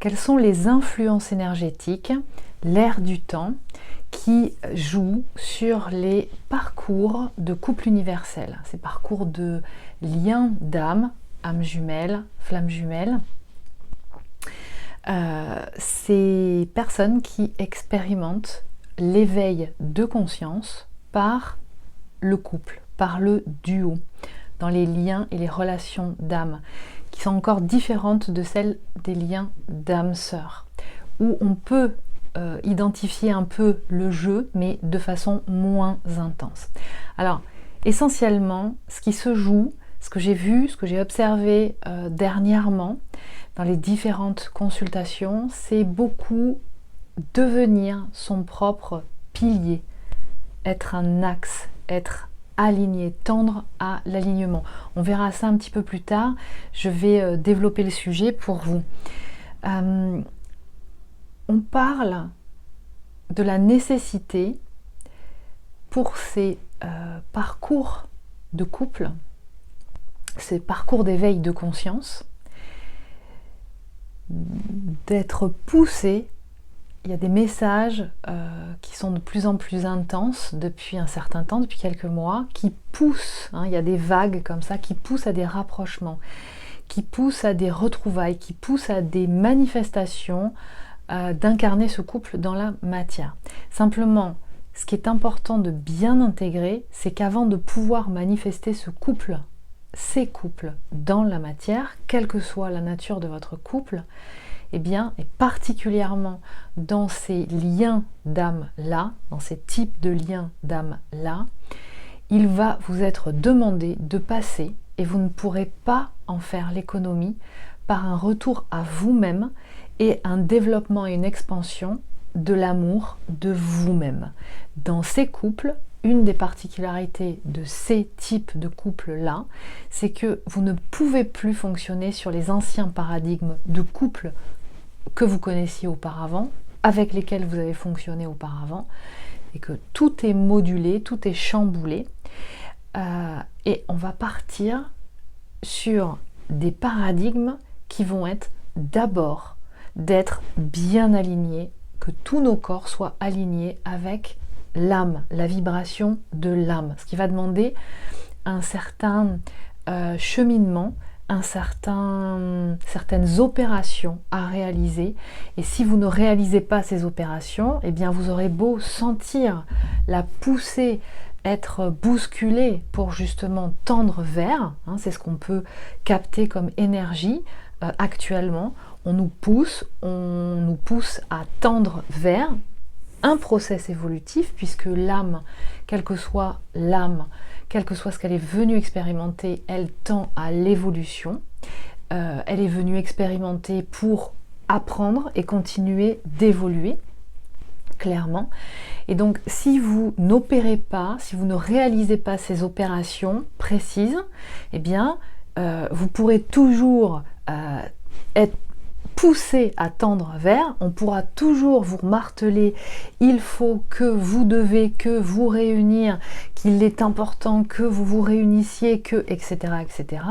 quelles sont les influences énergétiques, l'ère du temps, qui jouent sur les parcours de couple universel, ces parcours de liens d'âme, âme jumelle, flamme jumelle. Ces personnes qui expérimentent l'éveil de conscience par le couple, par le duo, dans les liens et les relations d'âme, qui sont encore différentes de celles des liens d'âme-sœur, où on peut identifier un peu le jeu, mais de façon moins intense. Alors, essentiellement, ce qui se joue, ce que j'ai vu, ce que j'ai observé dernièrement dans les différentes consultations, c'est beaucoup devenir son propre pilier, être un axe, être aligné, tendre à l'alignement. On verra ça un petit peu plus tard, je vais développer le sujet pour vous. On parle de la nécessité pour ces parcours de couple, ces parcours d'éveil de conscience, d'être poussé. Il y a des messages qui sont de plus en plus intenses depuis un certain temps, depuis quelques mois, qui poussent, il y a des vagues comme ça, qui poussent à des rapprochements, qui poussent à des retrouvailles, qui poussent à des manifestations d'incarner ce couple dans la matière. Simplement, ce qui est important de bien intégrer, c'est qu'avant de pouvoir manifester ce couple, ces couples dans la matière, quelle que soit la nature de votre couple, eh bien, et particulièrement dans ces liens d'âme-là, dans ces types de liens d'âme-là, il va vous être demandé de passer, et vous ne pourrez pas en faire l'économie, par un retour à vous-même et un développement et une expansion de l'amour de vous-même. Dans ces couples, une des particularités de ces types de couples-là, c'est que vous ne pouvez plus fonctionner sur les anciens paradigmes de couple que vous connaissiez auparavant, avec lesquels vous avez fonctionné auparavant, et que tout est modulé, tout est chamboulé, et on va partir sur des paradigmes qui vont être d'abord d'être bien alignés, que tous nos corps soient alignés avec l'âme, la vibration de l'âme, ce qui va demander un certain cheminement, certaines opérations à réaliser. Et si vous ne réalisez pas ces opérations, eh bien vous aurez beau sentir la poussée, être bousculé pour justement tendre vers, c'est ce qu'on peut capter comme énergie actuellement, on nous pousse à tendre vers un process évolutif, puisque l'âme, quelle que soit l'âme, quel que soit ce qu'elle est venue expérimenter, elle tend à l'évolution. Elle est venue expérimenter pour apprendre et continuer d'évoluer, clairement. Et donc, si vous n'opérez pas, si vous ne réalisez pas ces opérations précises, eh bien, vous pourrez toujours être poussé à tendre vers, on pourra toujours vous marteler, il faut que vous devez, que vous réunir, qu'il est important que vous vous réunissiez, que, etc., etc.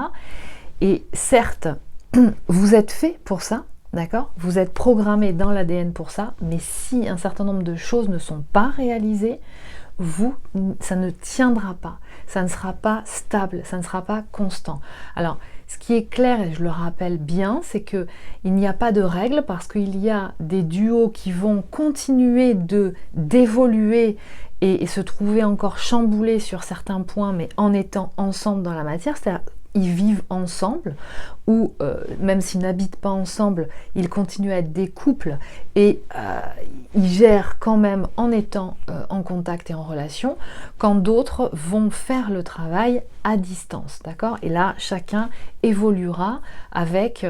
Et certes, vous êtes fait pour ça, d'accord ? Vous êtes programmé dans l'ADN pour ça, mais si un certain nombre de choses ne sont pas réalisées, ça ne tiendra pas, ça ne sera pas stable, ça ne sera pas constant. Alors, ce qui est clair, et je le rappelle bien, c'est qu'il n'y a pas de règle, parce qu'il y a des duos qui vont continuer d'évoluer et se trouver encore chamboulés sur certains points, mais en étant ensemble dans la matière, c'est-à-dire ils vivent ensemble, ou même s'ils n'habitent pas ensemble, ils continuent à être des couples et ils gèrent quand même en étant en contact et en relation, quand d'autres vont faire le travail à distance, d'accord ? Et là, chacun évoluera avec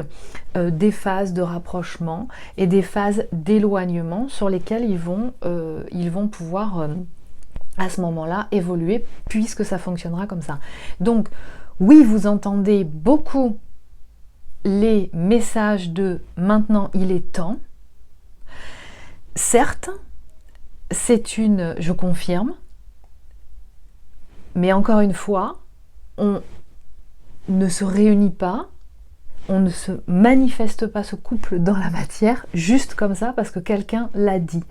des phases de rapprochement et des phases d'éloignement sur lesquelles ils vont pouvoir à ce moment-là évoluer, puisque ça fonctionnera comme ça. Donc, oui, vous entendez beaucoup les messages de « maintenant il est temps ». Certes, je confirme, mais encore une fois, on ne se réunit pas, on ne se manifeste pas ce couple dans la matière juste comme ça parce que quelqu'un l'a dit.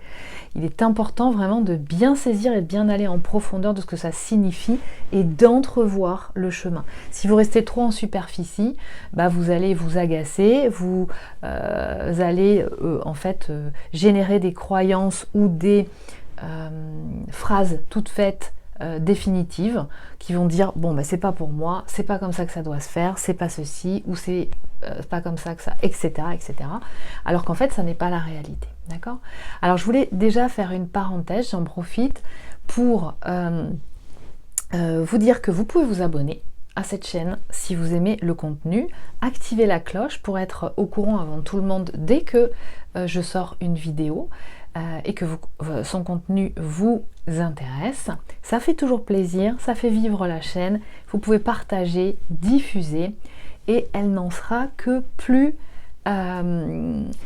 Il est important vraiment de bien saisir et de bien aller en profondeur de ce que ça signifie et d'entrevoir le chemin. Si vous restez trop en superficie, vous allez vous agacer, vous allez en fait générer des croyances ou des phrases toutes faites définitives qui vont dire bon c'est pas pour moi, c'est pas comme ça que ça doit se faire, c'est pas ceci ou c'est pas comme ça que ça, etc. Alors qu'en fait ça n'est pas la réalité, d'accord? Alors je voulais déjà faire une parenthèse, j'en profite pour vous dire que vous pouvez vous abonner à cette chaîne si vous aimez le contenu, activez la cloche pour être au courant avant tout le monde dès que je sors une vidéo et que son contenu vous intéresse. Ça fait toujours plaisir, ça fait vivre la chaîne, vous pouvez partager, diffuser et elle n'en sera que plus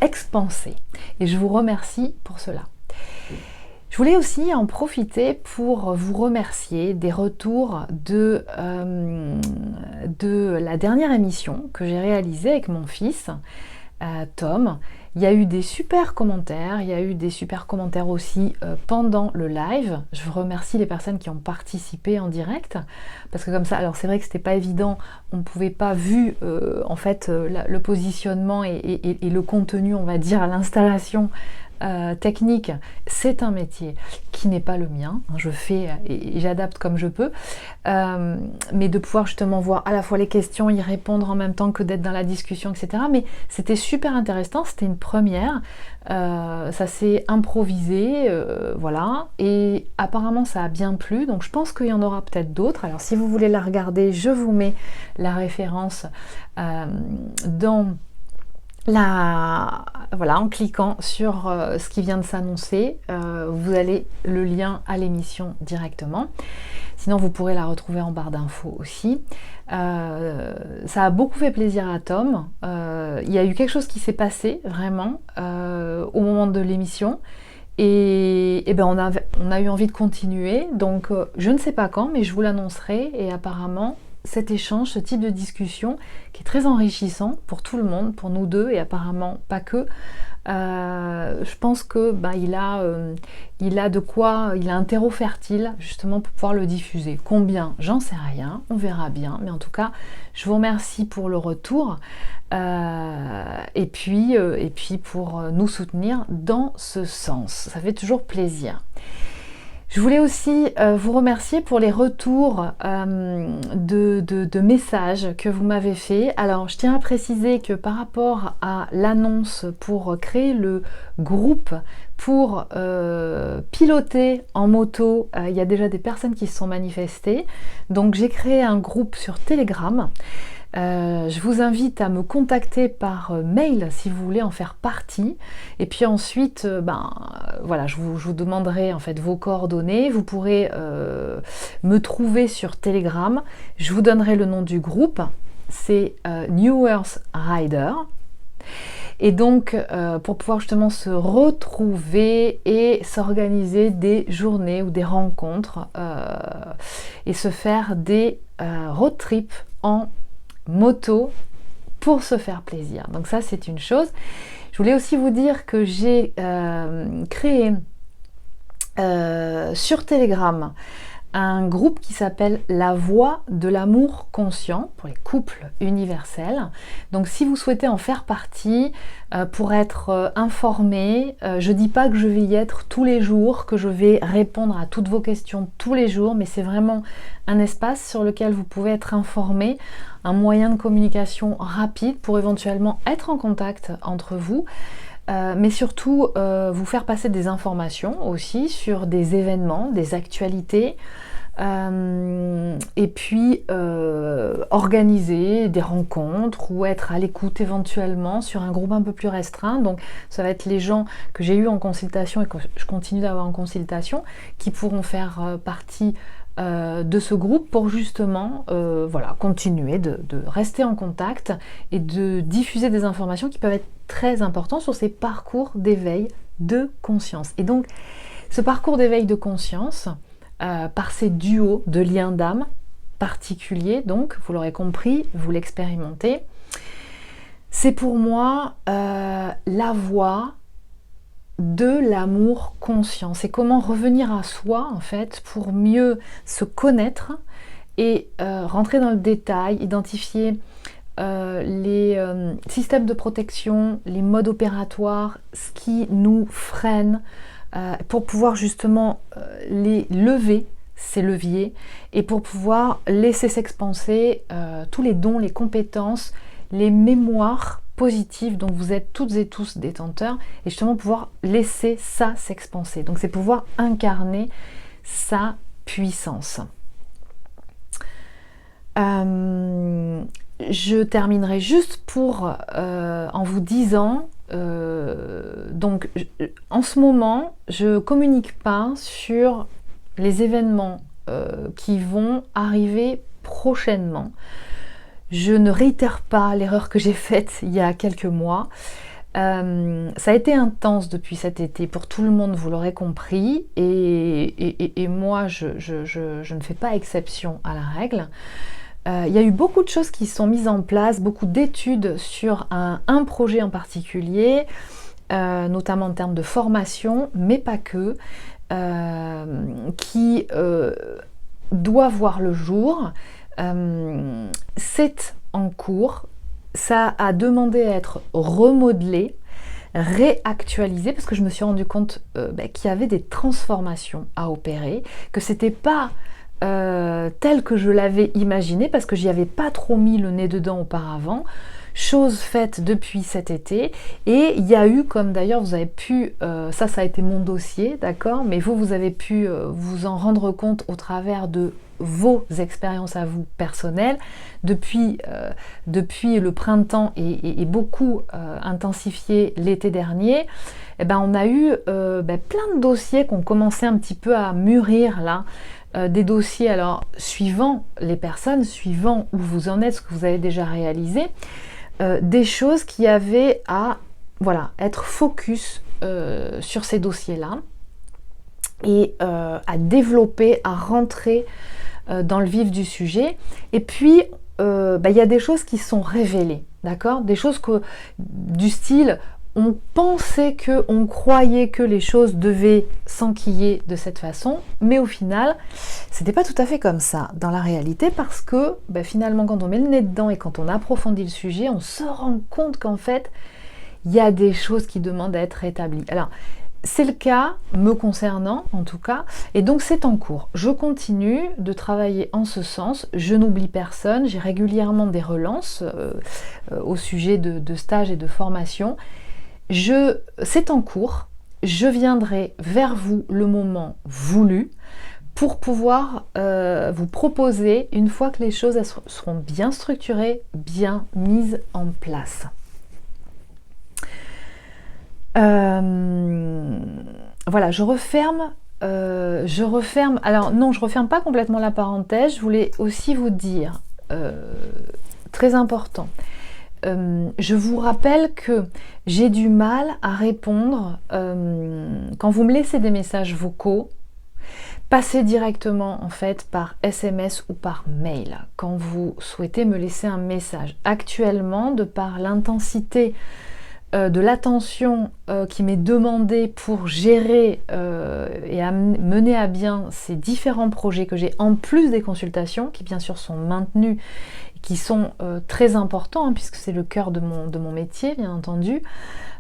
expansée. Et je vous remercie pour cela. Je voulais aussi en profiter pour vous remercier des retours de la dernière émission que j'ai réalisée avec mon fils, Tom. Il y a eu des super commentaires, il y a eu des super commentaires aussi pendant le live. Je vous remercie les personnes qui ont participé en direct, parce que comme ça, alors c'est vrai que c'était pas évident, on ne pouvait pas vu en fait le positionnement et le contenu, on va dire, à l'installation technique, c'est un métier qui n'est pas le mien, je fais et j'adapte comme je peux, mais de pouvoir justement voir à la fois les questions, y répondre en même temps que d'être dans la discussion, etc. Mais c'était super intéressant, c'était une première, ça s'est improvisé, voilà, et apparemment ça a bien plu, donc je pense qu'il y en aura peut-être d'autres. Alors si vous voulez la regarder, je vous mets la référence dans voilà, en cliquant sur ce qui vient de s'annoncer, vous avez le lien à l'émission directement. Sinon, vous pourrez la retrouver en barre d'infos aussi. Ça a beaucoup fait plaisir à Tom. Il y a eu quelque chose qui s'est passé vraiment au moment de l'émission. Et on a eu envie de continuer. Donc, je ne sais pas quand, mais je vous l'annoncerai. Et apparemment, cet échange, ce type de discussion qui est très enrichissant pour tout le monde, pour nous deux et apparemment pas que. Je pense que il a de quoi, il a un terreau fertile justement pour pouvoir le diffuser. Combien? J'en sais rien, on verra bien. Mais en tout cas, je vous remercie pour le retour et puis pour nous soutenir dans ce sens. Ça fait toujours plaisir. Je voulais aussi vous remercier pour les retours de messages que vous m'avez fait. Alors, je tiens à préciser que par rapport à l'annonce pour créer le groupe pour piloter en moto, il y a déjà des personnes qui se sont manifestées. Donc, j'ai créé un groupe sur Telegram. Je vous invite à me contacter par mail si vous voulez en faire partie. Et puis ensuite, voilà, je vous demanderai en fait vos coordonnées. Vous pourrez me trouver sur Telegram. Je vous donnerai le nom du groupe. C'est New Earth Rider. Et donc, pour pouvoir justement se retrouver et s'organiser des journées ou des rencontres et se faire des road trips en moto pour se faire plaisir. Donc ça, c'est une chose. Je voulais aussi vous dire que j'ai créé sur Telegram un groupe qui s'appelle La Voix de l'amour conscient pour les couples universels. Donc si vous souhaitez en faire partie pour être informé, je dis pas que je vais y être tous les jours, que je vais répondre à toutes vos questions tous les jours, mais c'est vraiment un espace sur lequel vous pouvez être informé, un moyen de communication rapide pour éventuellement être en contact entre vous. Mais surtout vous faire passer des informations aussi sur des événements, des actualités, et puis organiser des rencontres ou être à l'écoute éventuellement sur un groupe un peu plus restreint. Donc ça va être les gens que j'ai eu en consultation et que je continue d'avoir en consultation qui pourront faire partie de ce groupe pour justement voilà, continuer de rester en contact et de diffuser des informations qui peuvent être très importantes sur ces parcours d'éveil de conscience. Et donc ce parcours d'éveil de conscience par ces duos de liens d'âme particuliers, donc vous l'aurez compris, vous l'expérimentez, C'est pour moi la voie de l'amour conscient. C'est comment revenir à soi, en fait, pour mieux se connaître et rentrer dans le détail, identifier les systèmes de protection, les modes opératoires, ce qui nous freine, pour pouvoir justement les lever, ces leviers, et pour pouvoir laisser s'expanser tous les dons, les compétences, les mémoires positives dont vous êtes toutes et tous détenteurs, et justement pouvoir laisser ça s'expanser. Donc c'est pouvoir incarner sa puissance. Je terminerai juste en vous disant, donc en ce moment, je communique pas sur les événements qui vont arriver prochainement. Je ne réitère pas l'erreur que j'ai faite il y a quelques mois. Ça a été intense depuis cet été pour tout le monde, vous l'aurez compris, et moi je ne fais pas exception à la règle. Il y a eu beaucoup de choses qui sont mises en place, beaucoup d'études sur un projet en particulier, notamment en termes de formation, mais pas que, qui doit voir le jour. C'est en cours, ça a demandé à être remodelé, réactualisé, parce que je me suis rendu compte qu'il y avait des transformations à opérer, que c'était pas tel que je l'avais imaginé, parce que j'y avais pas trop mis le nez dedans auparavant. Chose faite depuis cet été, et il y a eu, comme d'ailleurs vous avez pu, ça a été mon dossier, d'accord, mais vous avez pu vous en rendre compte au travers de vos expériences à vous personnelles, depuis le printemps et beaucoup intensifié l'été dernier. On a eu plein de dossiers qui ont commencé un petit peu à mûrir là, des dossiers alors suivant les personnes, suivant où vous en êtes, ce que vous avez déjà réalisé, des choses qui avaient à être focus sur ces dossiers-là et à développer, à rentrer dans le vif du sujet. Et puis il y a des choses qui sont révélées, d'accord, des choses du style on pensait on croyait que les choses devaient s'enquiller de cette façon, mais au final, c'était pas tout à fait comme ça dans la réalité, parce que finalement, quand on met le nez dedans et quand on approfondit le sujet, on se rend compte qu'en fait, il y a des choses qui demandent à être rétablies. Alors, c'est le cas, me concernant en tout cas, et donc c'est en cours. Je continue de travailler en ce sens, je n'oublie personne, j'ai régulièrement des relances au sujet de stages et de formation. C'est en cours, je viendrai vers vous le moment voulu pour pouvoir vous proposer, une fois que les choses seront bien structurées, bien mises en place. Voilà, je referme, alors non, je referme pas complètement la parenthèse, je voulais aussi vous dire, très important, je vous rappelle que j'ai du mal à répondre quand vous me laissez des messages vocaux. Passez directement en fait par SMS ou par mail quand vous souhaitez me laisser un message. Actuellement, de par l'intensité de l'attention qui m'est demandée pour gérer et mener à bien ces différents projets que j'ai, en plus des consultations qui bien sûr sont maintenues, qui sont très importants, puisque c'est le cœur de mon métier, bien entendu,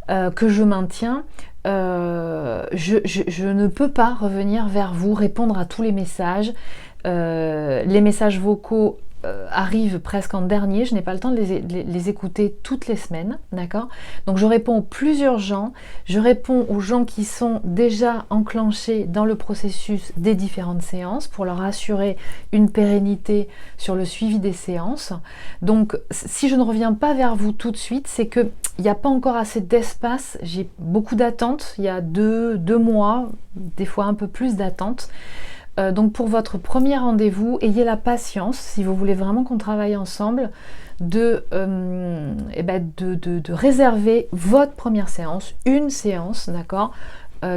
que je maintiens, je ne peux pas revenir vers vous, répondre à tous les messages. Les messages vocaux arrivent presque en dernier, je n'ai pas le temps de les écouter toutes les semaines, d'accord? Donc je réponds aux plus urgents, je réponds aux gens qui sont déjà enclenchés dans le processus des différentes séances pour leur assurer une pérennité sur le suivi des séances. Donc si je ne reviens pas vers vous tout de suite, c'est qu'il n'y a pas encore assez d'espace, j'ai beaucoup d'attentes, il y a deux mois, des fois un peu plus d'attentes. Donc pour votre premier rendez-vous, ayez la patience, si vous voulez vraiment qu'on travaille ensemble, de réserver votre première séance, une séance, d'accord,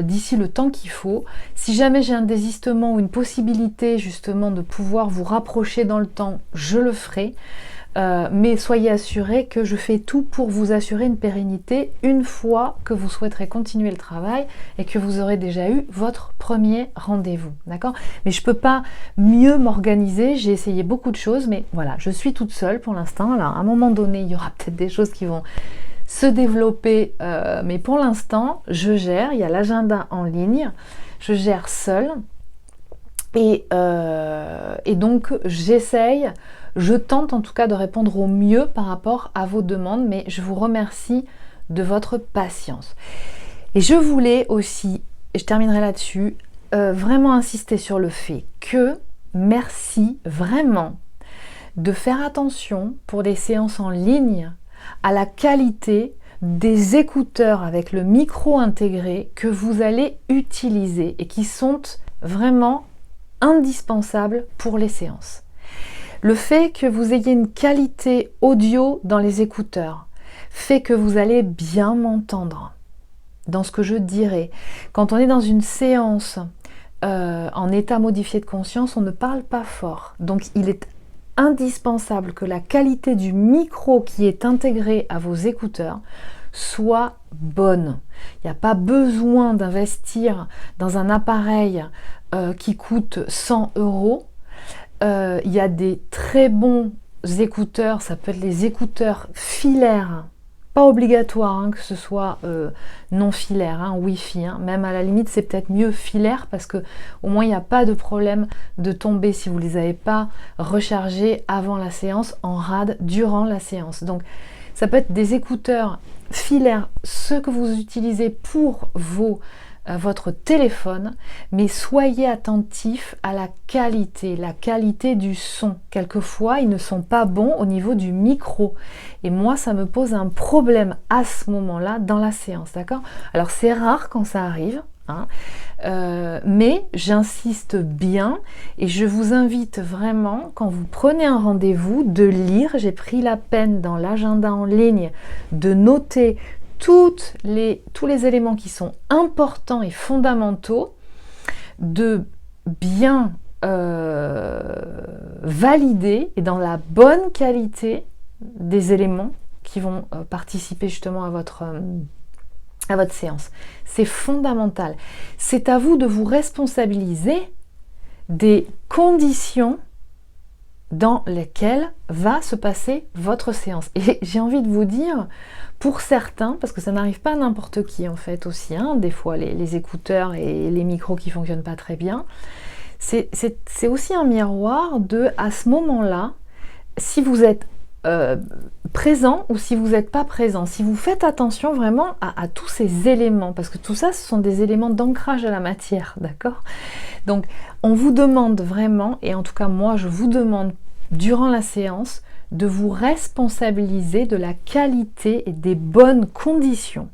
d'ici le temps qu'il faut. Si jamais j'ai un désistement ou une possibilité justement de pouvoir vous rapprocher dans le temps, je le ferai. mais soyez assurés que je fais tout pour vous assurer une pérennité une fois que vous souhaiterez continuer le travail et que vous aurez déjà eu votre premier rendez-vous, d'accord? Mais je ne peux pas mieux m'organiser, j'ai essayé beaucoup de choses, mais voilà, je suis toute seule pour l'instant. Alors à un moment donné, il y aura peut-être des choses qui vont se développer, mais pour l'instant, je gère, il y a l'agenda en ligne, je gère seule. Et donc j'essaye, je tente en tout cas de répondre au mieux par rapport à vos demandes, mais je vous remercie de votre patience. Et je voulais aussi, et je terminerai là-dessus, vraiment insister sur le fait que merci vraiment de faire attention pour les séances en ligne à la qualité des écouteurs avec le micro intégré que vous allez utiliser et qui sont vraiment indispensable pour les séances. Le fait que vous ayez une qualité audio dans les écouteurs fait que vous allez bien m'entendre dans ce que je dirai. Quand on est dans une séance en état modifié de conscience, on ne parle pas fort. Donc il est indispensable que la qualité du micro qui est intégré à vos écouteurs soit bonne. Il n'y a pas besoin d'investir dans un appareil qui coûte 100 €. Il y a des très bons écouteurs, ça peut être les écouteurs filaires, pas obligatoire hein, que ce soit non filaire, hein, Wi-Fi, hein. Même à la limite c'est peut-être mieux filaire parce que au moins il n'y a pas de problème de tomber si vous ne les avez pas rechargés avant la séance, en rade durant la séance. Donc ça peut être des écouteurs filaires, ceux que vous utilisez pour votre téléphone, mais soyez attentifs à la qualité du son. Quelquefois, ils ne sont pas bons au niveau du micro. Et moi, ça me pose un problème à ce moment-là dans la séance, d'accord? Alors, c'est rare quand ça arrive, hein, mais j'insiste bien et je vous invite vraiment, quand vous prenez un rendez-vous, de lire. J'ai pris la peine dans l'agenda en ligne de noter tous les éléments qui sont importants et fondamentaux, de bien valider et dans la bonne qualité des éléments qui vont participer justement à votre séance. C'est fondamental. C'est à vous de vous responsabiliser des conditions dans lesquelles va se passer votre séance. Et j'ai envie de vous dire, pour certains, parce que ça n'arrive pas à n'importe qui en fait aussi, hein, des fois les écouteurs et les micros qui ne fonctionnent pas très bien, c'est aussi un miroir de, à ce moment-là, si vous êtes présent ou si vous n'êtes pas présent, si vous faites attention vraiment à tous ces éléments, parce que tout ça, ce sont des éléments d'ancrage à la matière, d'accord? Donc, on vous demande vraiment, et en tout cas moi, je vous demande durant la séance, de vous responsabiliser de la qualité et des bonnes conditions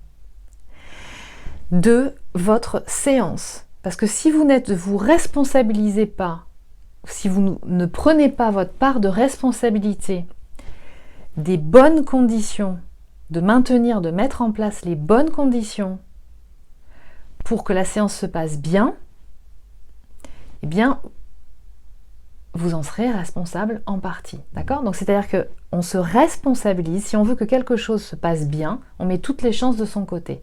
de votre séance. Parce que si vous ne vous responsabilisez pas, si vous ne prenez pas votre part de responsabilité des bonnes conditions, de maintenir, de mettre en place les bonnes conditions pour que la séance se passe bien, eh bien, vous en serez responsable en partie, d'accord? Donc c'est-à-dire qu'on se responsabilise, si on veut que quelque chose se passe bien, on met toutes les chances de son côté.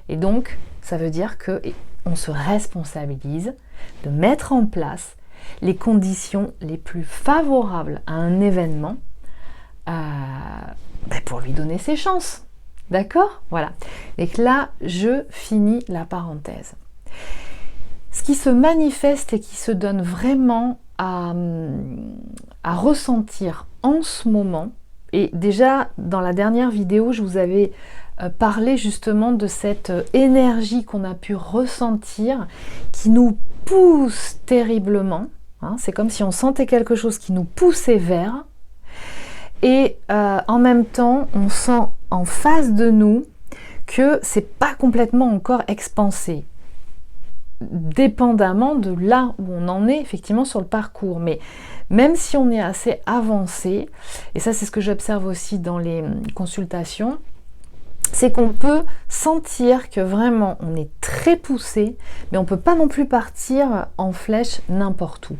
Et donc, ça veut dire qu'on se responsabilise de mettre en place les conditions les plus favorables à un événement pour lui donner ses chances, d'accord? Voilà. Et que là, je finis la parenthèse. Ce qui se manifeste et qui se donne vraiment à ressentir en ce moment, et déjà dans la dernière vidéo je vous avais parlé justement de cette énergie qu'on a pu ressentir qui nous pousse terriblement, hein, c'est comme si on sentait quelque chose qui nous poussait vers, et en même temps on sent en face de nous que c'est pas complètement encore expansé, dépendamment de là où on en est effectivement sur le parcours. Mais même si on est assez avancé, et ça c'est ce que j'observe aussi dans les consultations, c'est qu'on peut sentir que vraiment on est très poussé, mais on ne peut pas non plus partir en flèche n'importe où.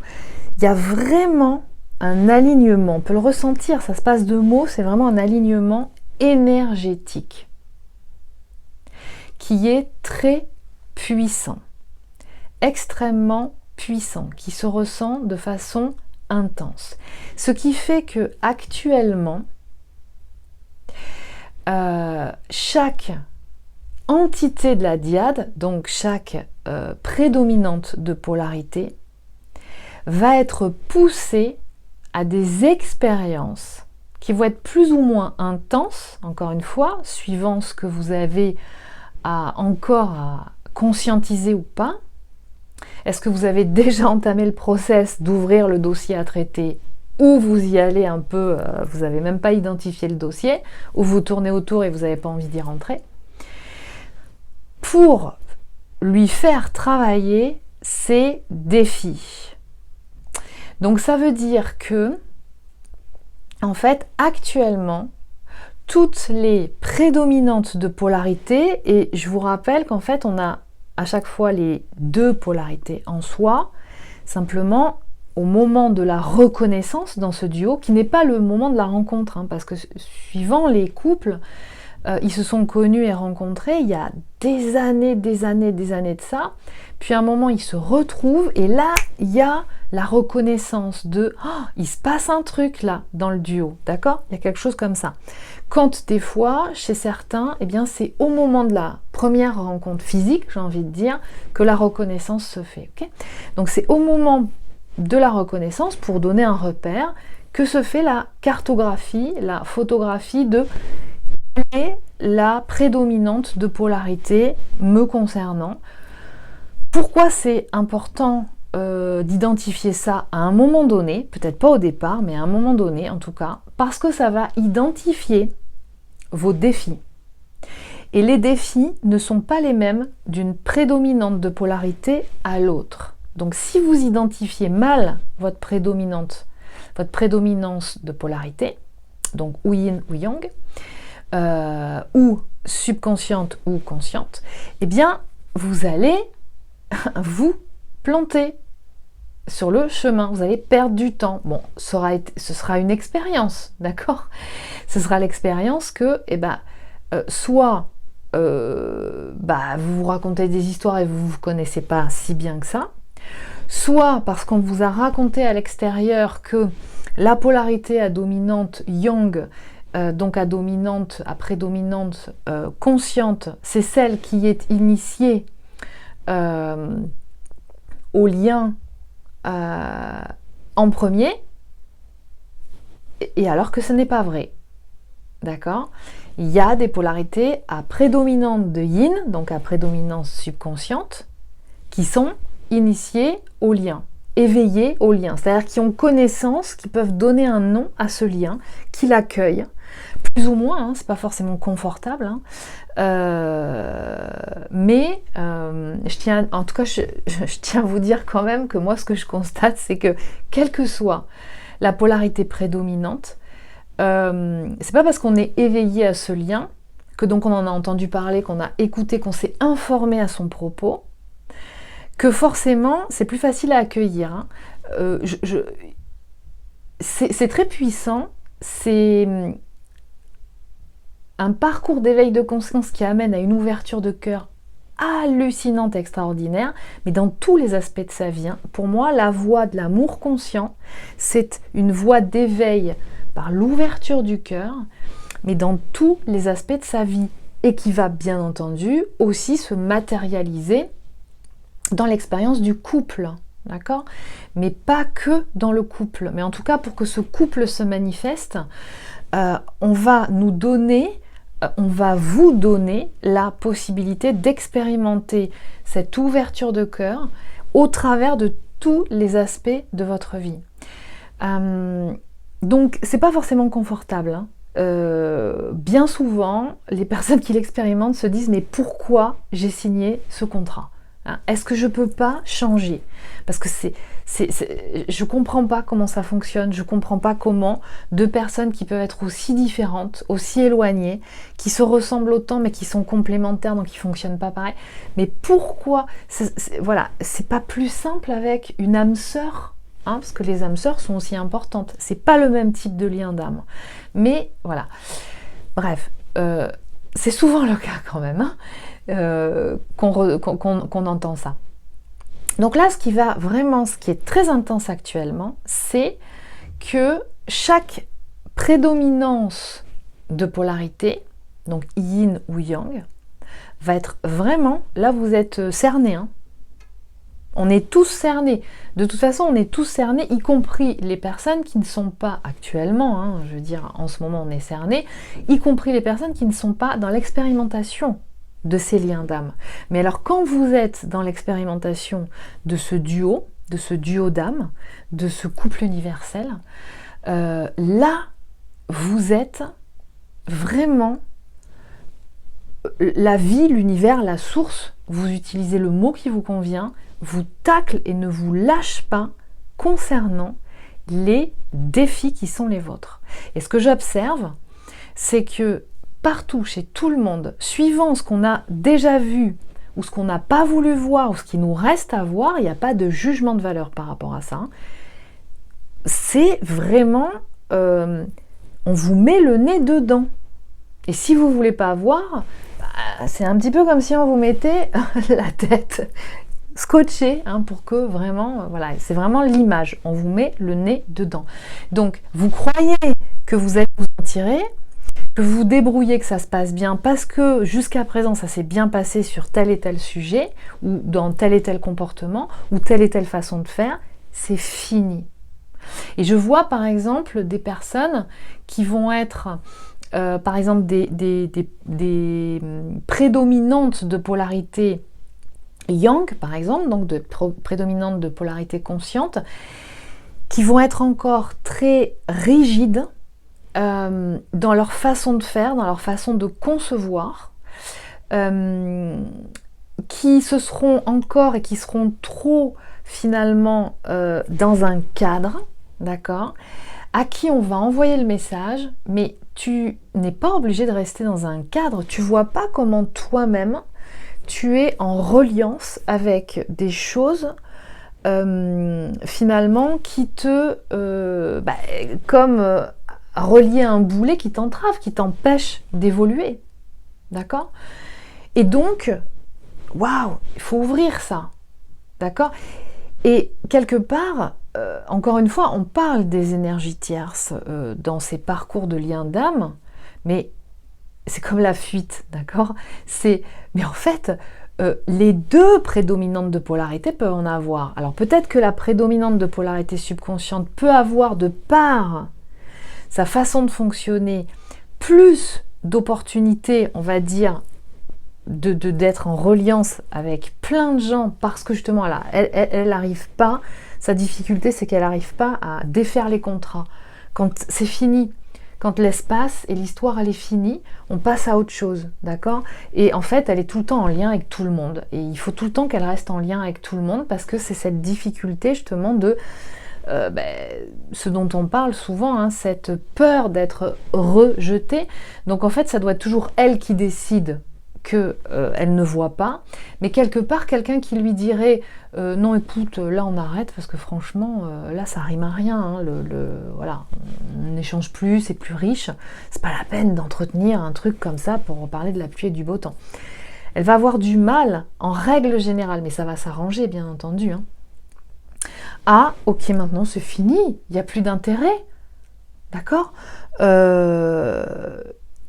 Il y a vraiment un alignement, on peut le ressentir, ça se passe de mots, c'est vraiment un alignement énergétique qui est très puissant, extrêmement puissant, qui se ressent de façon intense. Ce qui fait que actuellement, chaque entité de la dyade, donc chaque prédominante de polarité, va être poussée à des expériences qui vont être plus ou moins intenses, encore une fois, suivant ce que vous avez encore à conscientiser ou pas. Est-ce que vous avez déjà entamé le process d'ouvrir le dossier à traiter, ou vous y allez un peu, vous n'avez même pas identifié le dossier, ou vous tournez autour et vous n'avez pas envie d'y rentrer, pour lui faire travailler ses défis. Donc ça veut dire que, en fait, actuellement, toutes les prédominantes de polarité, et je vous rappelle qu'en fait, on a à chaque fois les deux polarités en soi, simplement au moment de la reconnaissance dans ce duo, qui n'est pas le moment de la rencontre, hein, parce que suivant les couples, ils se sont connus et rencontrés il y a des années de ça, puis à un moment ils se retrouvent, et là il y a la reconnaissance de « Oh, il se passe un truc là dans le duo », d'accord? Il y a quelque chose comme ça. Quand des fois, chez certains, eh bien c'est au moment de la première rencontre physique, j'ai envie de dire, que la reconnaissance se fait. Okay, donc c'est au moment de la reconnaissance, pour donner un repère, que se fait la cartographie, la photographie de quelle est la prédominante de polarité me concernant. Pourquoi c'est important d'identifier ça à un moment donné, peut-être pas au départ, mais à un moment donné en tout cas, parce que ça va identifier vos défis. Et les défis ne sont pas les mêmes d'une prédominante de polarité à l'autre. Donc si vous identifiez mal votre prédominance de polarité, donc ou yin ou yang, ou subconsciente ou consciente, eh bien vous allez vous planter sur le chemin, vous allez perdre du temps. Bon, ce sera une expérience, d'accord? Ce sera l'expérience que, soit vous vous racontez des histoires et vous ne vous connaissez pas si bien que ça, soit parce qu'on vous a raconté à l'extérieur que la polarité à dominante yang, donc à prédominante consciente, c'est celle qui est initiée au lien en premier, et alors que ce n'est pas vrai. D'accord? Il y a des polarités à prédominante de yin, donc à prédominance subconsciente, qui sont initiées au lien, éveillées au lien, c'est-à-dire qui ont connaissance, qui peuvent donner un nom à ce lien, qui l'accueillent, plus ou moins, hein, c'est pas forcément confortable, hein, mais je tiens à vous dire quand même que moi ce que je constate, c'est que quelle que soit la polarité prédominante, c'est pas parce qu'on est éveillé à ce lien, que donc on en a entendu parler, qu'on a écouté, qu'on s'est informé à son propos, que forcément c'est plus facile à accueillir, hein. C'est très puissant, c'est un parcours d'éveil de conscience qui amène à une ouverture de cœur hallucinante, extraordinaire, mais dans tous les aspects de sa vie. Pour moi, la voie de l'amour conscient, c'est une voie d'éveil par l'ouverture du cœur, mais dans tous les aspects de sa vie, et qui va bien entendu aussi se matérialiser dans l'expérience du couple, d'accord? Mais pas que dans le couple, mais en tout cas pour que ce couple se manifeste, on va vous donner la possibilité d'expérimenter cette ouverture de cœur au travers de tous les aspects de votre vie. Donc c'est pas forcément confortable, hein. Bien souvent, les personnes qui l'expérimentent se disent « mais pourquoi j'ai signé ce contrat ?» Est-ce que je peux pas changer? Parce que je comprends pas comment ça fonctionne, je comprends pas comment deux personnes qui peuvent être aussi différentes, aussi éloignées, qui se ressemblent autant mais qui sont complémentaires donc qui fonctionnent pas pareil. Mais pourquoi voilà, c'est pas plus simple avec une âme sœur hein, parce que les âmes sœurs sont aussi importantes. C'est pas le même type de lien d'âme. Mais voilà. Bref, c'est souvent le cas quand même, hein, qu'on entend ça. Donc là, ce qui est très intense actuellement, c'est que chaque prédominance de polarité, donc yin ou yang, va être vraiment, là vous êtes cernés, hein. On est tous cernés. De toute façon, on est tous cernés, y compris les personnes qui ne sont pas actuellement, hein, je veux dire, en ce moment on est cernés, y compris les personnes qui ne sont pas dans l'expérimentation de ces liens d'âme. Mais alors quand vous êtes dans l'expérimentation de ce duo d'âme, de ce couple universel, là, vous êtes vraiment la vie, l'univers, la source, vous utilisez le mot qui vous convient, vous tacle et ne vous lâche pas concernant les défis qui sont les vôtres. Et ce que j'observe, c'est que partout, chez tout le monde, suivant ce qu'on a déjà vu, ou ce qu'on n'a pas voulu voir, ou ce qui nous reste à voir, il n'y a pas de jugement de valeur par rapport à ça. C'est vraiment... on vous met le nez dedans. Et si vous ne voulez pas voir, c'est un petit peu comme si on vous mettait la tête scotchée, hein, pour que vraiment, voilà, c'est vraiment l'image. On vous met le nez dedans. Donc, vous croyez que vous allez vous en tirer, que vous vous débrouillez, que ça se passe bien, parce que jusqu'à présent, ça s'est bien passé sur tel et tel sujet, ou dans tel et tel comportement, ou telle et telle façon de faire, c'est fini. Et je vois par exemple des personnes qui vont être, par exemple, des prédominantes de polarité yang, par exemple, donc de prédominantes de polarité consciente, qui vont être encore très rigides dans leur façon de faire, dans leur façon de concevoir, qui se seront encore et qui seront trop finalement dans un cadre, d'accord, à qui on va envoyer le message, mais tu n'es pas obligé de rester dans un cadre, tu vois pas comment toi-même tu es en reliance avec des choses finalement qui te comme relier un boulet qui t'entrave, qui t'empêche d'évoluer, d'accord? Et donc waouh, il faut ouvrir ça, d'accord? Et quelque part, encore une fois, on parle des énergies tierces dans ces parcours de lien d'âme, mais c'est comme la fuite, d'accord? Mais en fait, les deux prédominantes de polarité peuvent en avoir. Alors peut-être que la prédominante de polarité subconsciente peut avoir, de par sa façon de fonctionner, plus d'opportunités, on va dire, d'être en reliance avec plein de gens, parce que justement là, elle n'arrive pas, sa difficulté c'est qu'elle n'arrive pas à défaire les contrats. Quand c'est fini, quand l'espace et l'histoire elle est finie, on passe à autre chose, d'accord? Et en fait, elle est tout le temps en lien avec tout le monde. Et il faut tout le temps qu'elle reste en lien avec tout le monde, parce que c'est cette difficulté justement de ce dont on parle souvent, hein, cette peur d'être rejetée. Donc en fait, ça doit être toujours elle qui décide qu'elle ne voit pas, mais quelque part quelqu'un qui lui dirait non écoute, là on arrête parce que franchement là ça rime à rien, hein, voilà, on n'échange plus, c'est plus riche, c'est pas la peine d'entretenir un truc comme ça pour parler de la pluie et du beau temps. Elle va avoir du mal en règle générale, mais ça va s'arranger bien entendu, hein, ok, maintenant c'est fini, il n'y a plus d'intérêt, d'accord,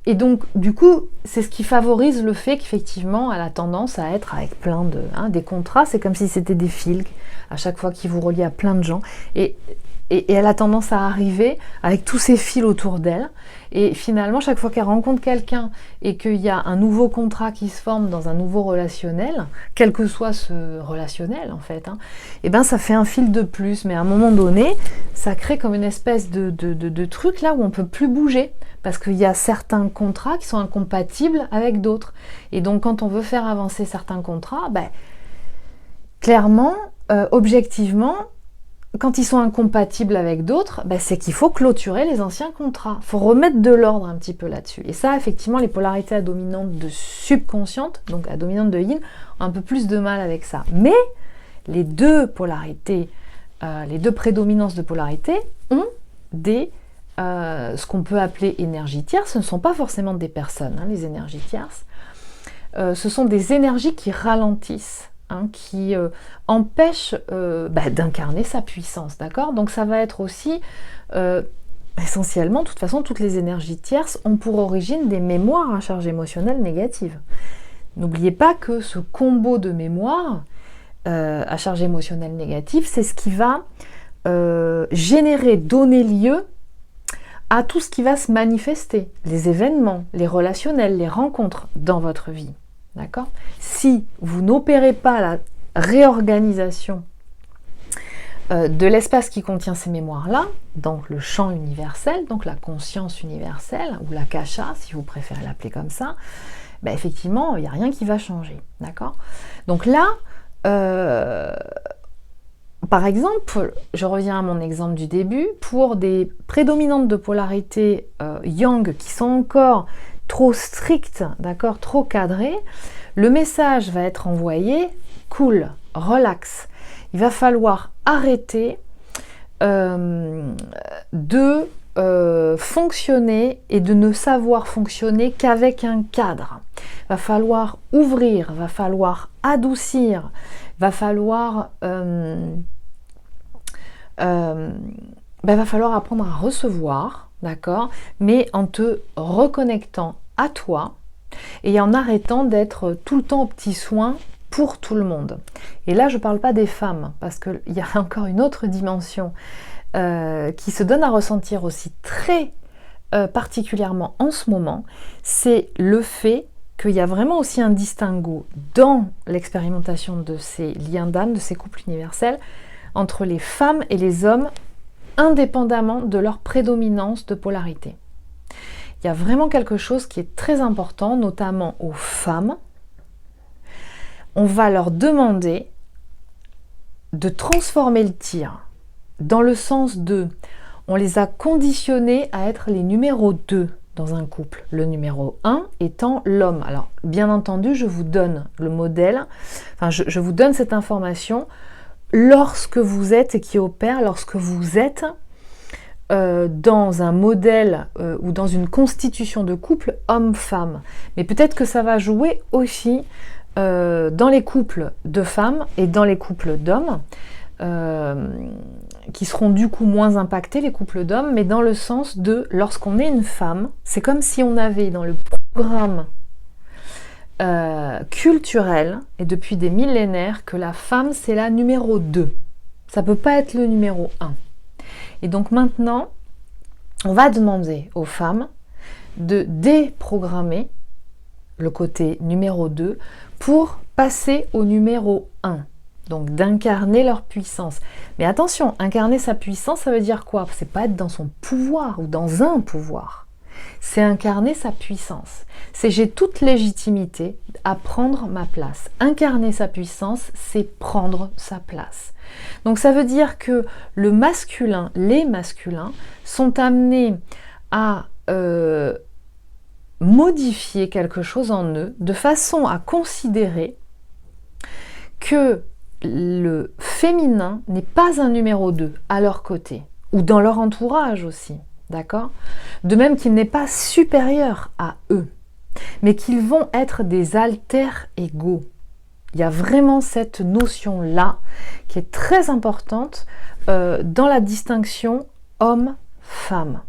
et donc, du coup, c'est ce qui favorise le fait qu'effectivement, elle a tendance à être avec plein de... des contrats, c'est comme si c'était des fils, à chaque fois qui vous relient à plein de gens. Et elle a tendance à arriver avec tous ces fils autour d'elle. Et finalement, chaque fois qu'elle rencontre quelqu'un et qu'il y a un nouveau contrat qui se forme dans un nouveau relationnel, quel que soit ce relationnel en fait, et ben ça fait un fil de plus. Mais à un moment donné, ça crée comme une espèce de truc là où on ne peut plus bouger. Parce qu'il y a certains contrats qui sont incompatibles avec d'autres. Et donc quand on veut faire avancer certains contrats, clairement, objectivement, quand ils sont incompatibles avec d'autres, c'est qu'il faut clôturer les anciens contrats. Il faut remettre de l'ordre un petit peu là-dessus. Et ça, effectivement, les polarités à dominante de subconsciente, donc à dominante de yin, ont un peu plus de mal avec ça. Mais les deux polarités les deux prédominances de polarité ont ce qu'on peut appeler énergies tierces. Ce ne sont pas forcément des personnes, hein, les énergies tierces. Ce sont des énergies qui ralentissent, hein, qui empêchent d'incarner sa puissance, d'accord? Donc ça va être aussi, essentiellement, de toute façon, toutes les énergies tierces ont pour origine des mémoires à charge émotionnelle négative. N'oubliez pas que ce combo de mémoires à charge émotionnelle négative, c'est ce qui va générer, donner lieu à tout ce qui va se manifester, les événements, les relationnels, les rencontres dans votre vie. D'accord? Si vous n'opérez pas la réorganisation de l'espace qui contient ces mémoires-là, donc le champ universel, donc la conscience universelle, ou la kasha, si vous préférez l'appeler comme ça, effectivement, il n'y a rien qui va changer. D'accord? Donc là, par exemple, je reviens à mon exemple du début, pour des prédominantes de polarité yang qui sont encore trop strictes, d'accord, trop cadrées, le message va être envoyé cool, relax. Il va falloir arrêter de fonctionner et de ne savoir fonctionner qu'avec un cadre. Il va falloir ouvrir, va falloir adoucir, va falloir apprendre à recevoir, d'accord, mais en te reconnectant à toi et en arrêtant d'être tout le temps aux petits soins pour tout le monde. Et là, je ne parle pas des femmes, parce qu'il y a encore une autre dimension qui se donne à ressentir aussi très particulièrement en ce moment, c'est le fait qu'il y a vraiment aussi un distinguo dans l'expérimentation de ces liens d'âme, de ces couples universels, entre les femmes et les hommes, indépendamment de leur prédominance de polarité. Il y a vraiment quelque chose qui est très important, notamment aux femmes. On va leur demander de transformer le tir, dans le sens de, on les a conditionnés à être les numéros 2 dans un couple, le numéro 1 étant l'homme. Alors, bien entendu, je vous donne le modèle, enfin, je vous donne cette information lorsque vous êtes, et qui opère lorsque vous êtes dans un modèle ou dans une constitution de couple homme-femme. Mais peut-être que ça va jouer aussi dans les couples de femmes et dans les couples d'hommes, qui seront du coup moins impactés, les couples d'hommes, mais dans le sens de, lorsqu'on est une femme, c'est comme si on avait dans le programme culturel, et depuis des millénaires, que la femme c'est la numéro 2. Ça peut pas être le numéro 1. Et donc maintenant, on va demander aux femmes de déprogrammer le côté numéro 2 pour passer au numéro 1. Donc d'incarner leur puissance. Mais attention, incarner sa puissance, ça veut dire quoi? C'est pas être dans son pouvoir ou dans un pouvoir. C'est incarner sa puissance. C'est j'ai toute légitimité à prendre ma place. Incarner sa puissance, c'est prendre sa place. Donc ça veut dire que le masculin, les masculins, sont amenés à modifier quelque chose en eux de façon à considérer que le féminin n'est pas un numéro 2 à leur côté, ou dans leur entourage aussi, d'accord? De même qu'il n'est pas supérieur à eux, mais qu'ils vont être des alter-égaux. Il y a vraiment cette notion-là qui est très importante dans la distinction homme-femme.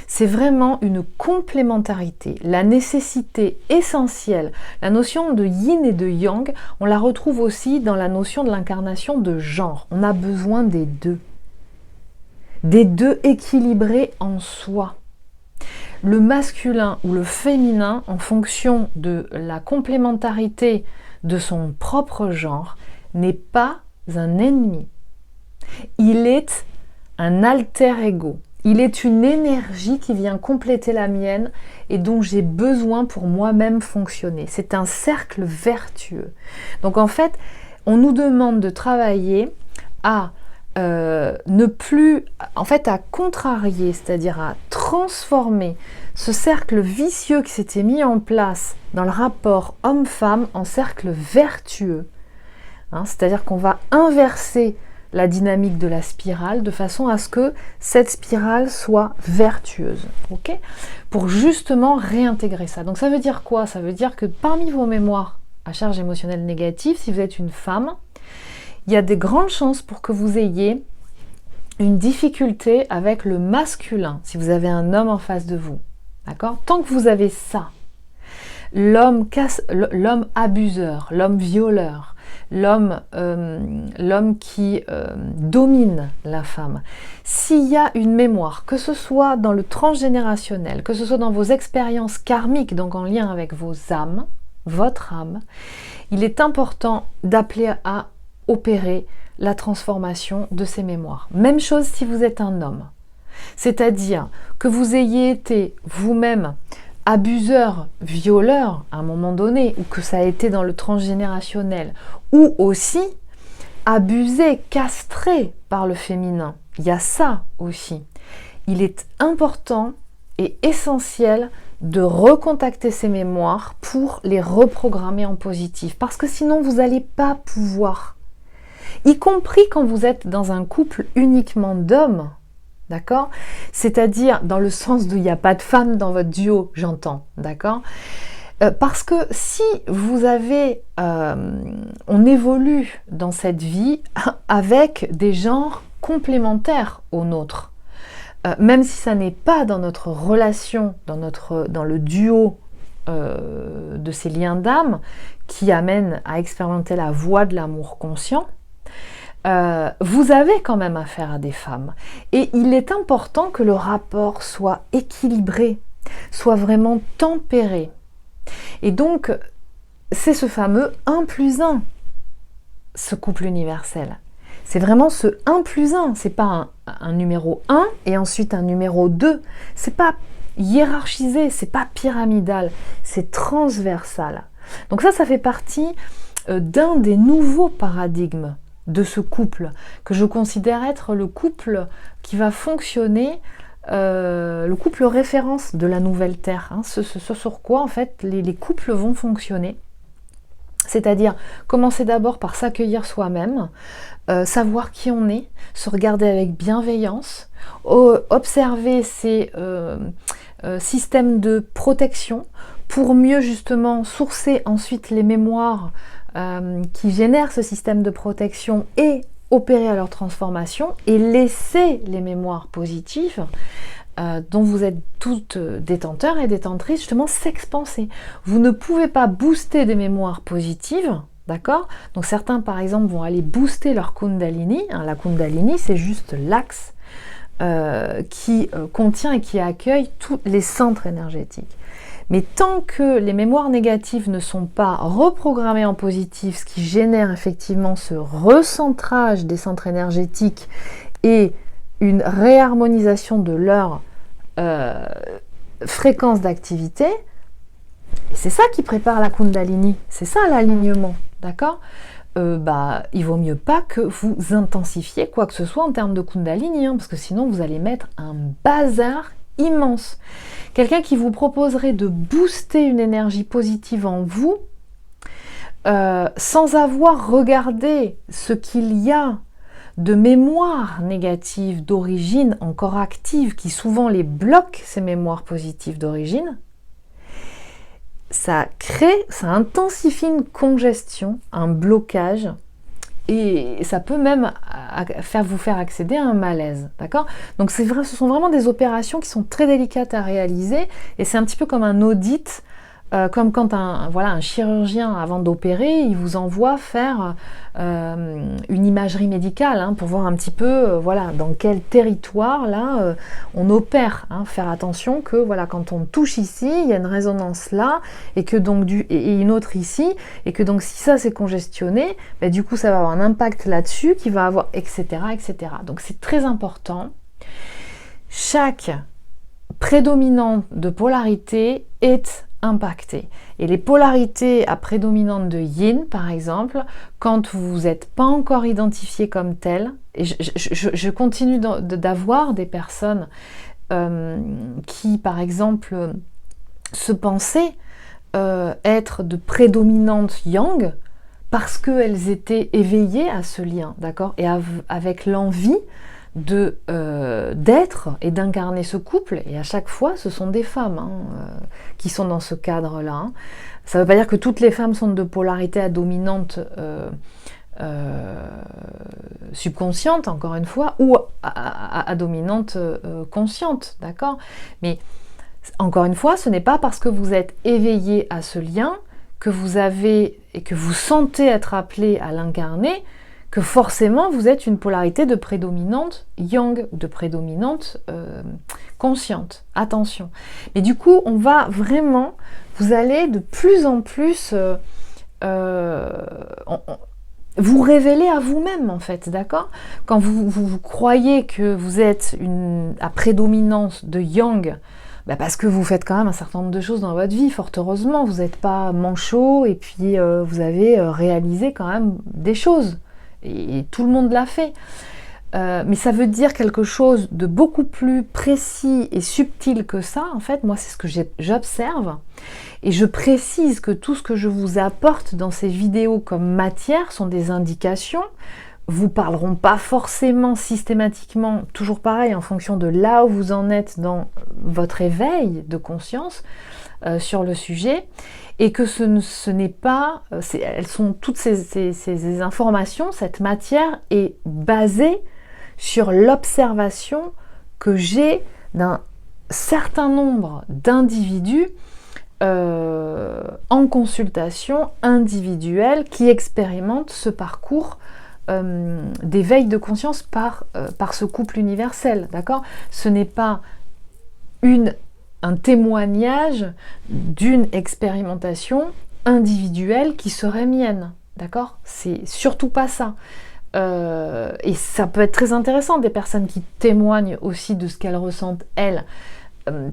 C'est vraiment une complémentarité, la nécessité essentielle. La notion de yin et de yang, on la retrouve aussi dans la notion de l'incarnation de genre. On a besoin des deux équilibrés en soi. Le masculin ou le féminin, en fonction de la complémentarité de son propre genre, n'est pas un ennemi. Il est un alter ego. Il est une énergie qui vient compléter la mienne et dont j'ai besoin pour moi-même fonctionner. C'est un cercle vertueux. Donc en fait, on nous demande de travailler à ne plus, en fait à contrarier, c'est-à-dire à transformer ce cercle vicieux qui s'était mis en place dans le rapport homme-femme en cercle vertueux. Hein, c'est-à-dire qu'on va inverser la dynamique de la spirale de façon à ce que cette spirale soit vertueuse, ok? Pour justement réintégrer ça. Donc ça veut dire quoi? Ça veut dire que parmi vos mémoires à charge émotionnelle négative, si vous êtes une femme, il y a des grandes chances pour que vous ayez une difficulté avec le masculin, si vous avez un homme en face de vous, d'accord? Tant que vous avez ça, l'homme abuseur, l'homme violeur, l'homme qui domine la femme, s'il y a une mémoire, que ce soit dans le transgénérationnel, que ce soit dans vos expériences karmiques, donc en lien avec vos âmes, votre âme, il est important d'appeler à opérer la transformation de ces mémoires. Même chose si vous êtes un homme. C'est-à-dire que vous ayez été vous-même abuseur, violeur à un moment donné, ou que ça a été dans le transgénérationnel, ou aussi abusé, castré par le féminin. Il y a ça aussi. Il est important et essentiel de recontacter ces mémoires pour les reprogrammer en positif. Parce que sinon, vous n'allez pas pouvoir. Y compris quand vous êtes dans un couple uniquement d'hommes, d'accord? C'est-à-dire dans le sens d'où il n'y a pas de femme dans votre duo, j'entends, d'accord? Parce que si vous avez... on évolue dans cette vie avec des genres complémentaires aux nôtres. Même si ça n'est pas dans notre relation, dans le duo de ces liens d'âme qui amènent à expérimenter la voie de l'amour conscient, vous avez quand même affaire à des femmes. Et il est important que le rapport soit équilibré, soit vraiment tempéré. Et donc, c'est ce fameux 1+1, ce couple universel. C'est vraiment ce 1+1, c'est pas un numéro 1 et ensuite un numéro 2. C'est pas hiérarchisé, c'est pas pyramidal, c'est transversal. Donc ça fait partie d'un des nouveaux paradigmes de ce couple, que je considère être le couple qui va fonctionner, le couple référence de la nouvelle Terre, hein, ce sur quoi en fait les couples vont fonctionner. C'est-à-dire commencer d'abord par s'accueillir soi-même, savoir qui on est, se regarder avec bienveillance, observer ces systèmes de protection pour mieux justement sourcer ensuite les mémoires qui génèrent ce système de protection et opérer à leur transformation et laisser les mémoires positives dont vous êtes toutes détenteurs et détentrices justement s'expanser. Vous ne pouvez pas booster des mémoires positives, d'accord? Donc certains par exemple vont aller booster leur Kundalini. La Kundalini c'est juste l'axe qui contient et qui accueille tous les centres énergétiques. Mais tant que les mémoires négatives ne sont pas reprogrammées en positif, ce qui génère effectivement ce recentrage des centres énergétiques et une réharmonisation de leur fréquence d'activité, c'est ça qui prépare la Kundalini, c'est ça l'alignement, d'accord? Il vaut mieux pas que vous intensifiez quoi que ce soit en termes de Kundalini, hein, parce que sinon vous allez mettre un bazar immense. Quelqu'un qui vous proposerait de booster une énergie positive en vous, sans avoir regardé ce qu'il y a de mémoires négatives d'origine encore actives, qui souvent les bloquent, ces mémoires positives d'origine, ça intensifie une congestion, un blocage, et ça peut même vous faire accéder à un malaise, d'accord? Donc c'est vrai, ce sont vraiment des opérations qui sont très délicates à réaliser, et c'est un petit peu comme un audit, comme quand un chirurgien, avant d'opérer, il vous envoie faire une imagerie médicale, hein, pour voir un petit peu dans quel territoire là on opère, hein, faire attention que quand on touche ici, il y a une résonance là, et que donc et une autre ici, et que donc si ça c'est congestionné, du coup ça va avoir un impact là-dessus qui va avoir etc. Donc c'est très important. Chaque prédominante de polarité est impacté. Et les polarités à prédominante de yin, par exemple, quand vous n'êtes pas encore identifié comme tel, et je continue d'avoir des personnes qui, par exemple, se pensaient être de prédominante yang, parce qu'elles étaient éveillées à ce lien, d'accord, et avec l'envie d'être et d'incarner ce couple, et à chaque fois ce sont des femmes qui sont dans ce cadre-là. Ça ne veut pas dire que toutes les femmes sont de polarité à dominante subconsciente, encore une fois, ou à dominante consciente, d'accord, mais encore une fois, ce n'est pas parce que vous êtes éveillé à ce lien que vous avez et que vous sentez être appelé à l'incarner, que forcément vous êtes une polarité de prédominante yang, de prédominante consciente. Attention. Mais du coup, on va vraiment, vous allez de plus en plus vous révéler à vous-même, en fait, d'accord? Quand vous croyez que vous êtes à prédominance de yang, parce que vous faites quand même un certain nombre de choses dans votre vie, fort heureusement, vous n'êtes pas manchot, et puis vous avez réalisé quand même des choses. Et tout le monde l'a fait. Mais ça veut dire quelque chose de beaucoup plus précis et subtil que ça. En fait, moi, c'est ce que j'observe. Et je précise que tout ce que je vous apporte dans ces vidéos comme matière sont des indications. Vous parleront pas forcément systématiquement, toujours pareil, en fonction de là où vous en êtes dans votre éveil de conscience sur le sujet. Et que ce n'est pas, elles sont toutes ces informations, cette matière est basée sur l'observation que j'ai d'un certain nombre d'individus en consultation individuelle qui expérimentent ce parcours d'éveil de conscience par ce couple universel, d'accord? Ce n'est pas un témoignage d'une expérimentation individuelle qui serait mienne, d'accord? C'est surtout pas ça. Et ça peut être très intéressant, des personnes qui témoignent aussi de ce qu'elles ressentent, elles,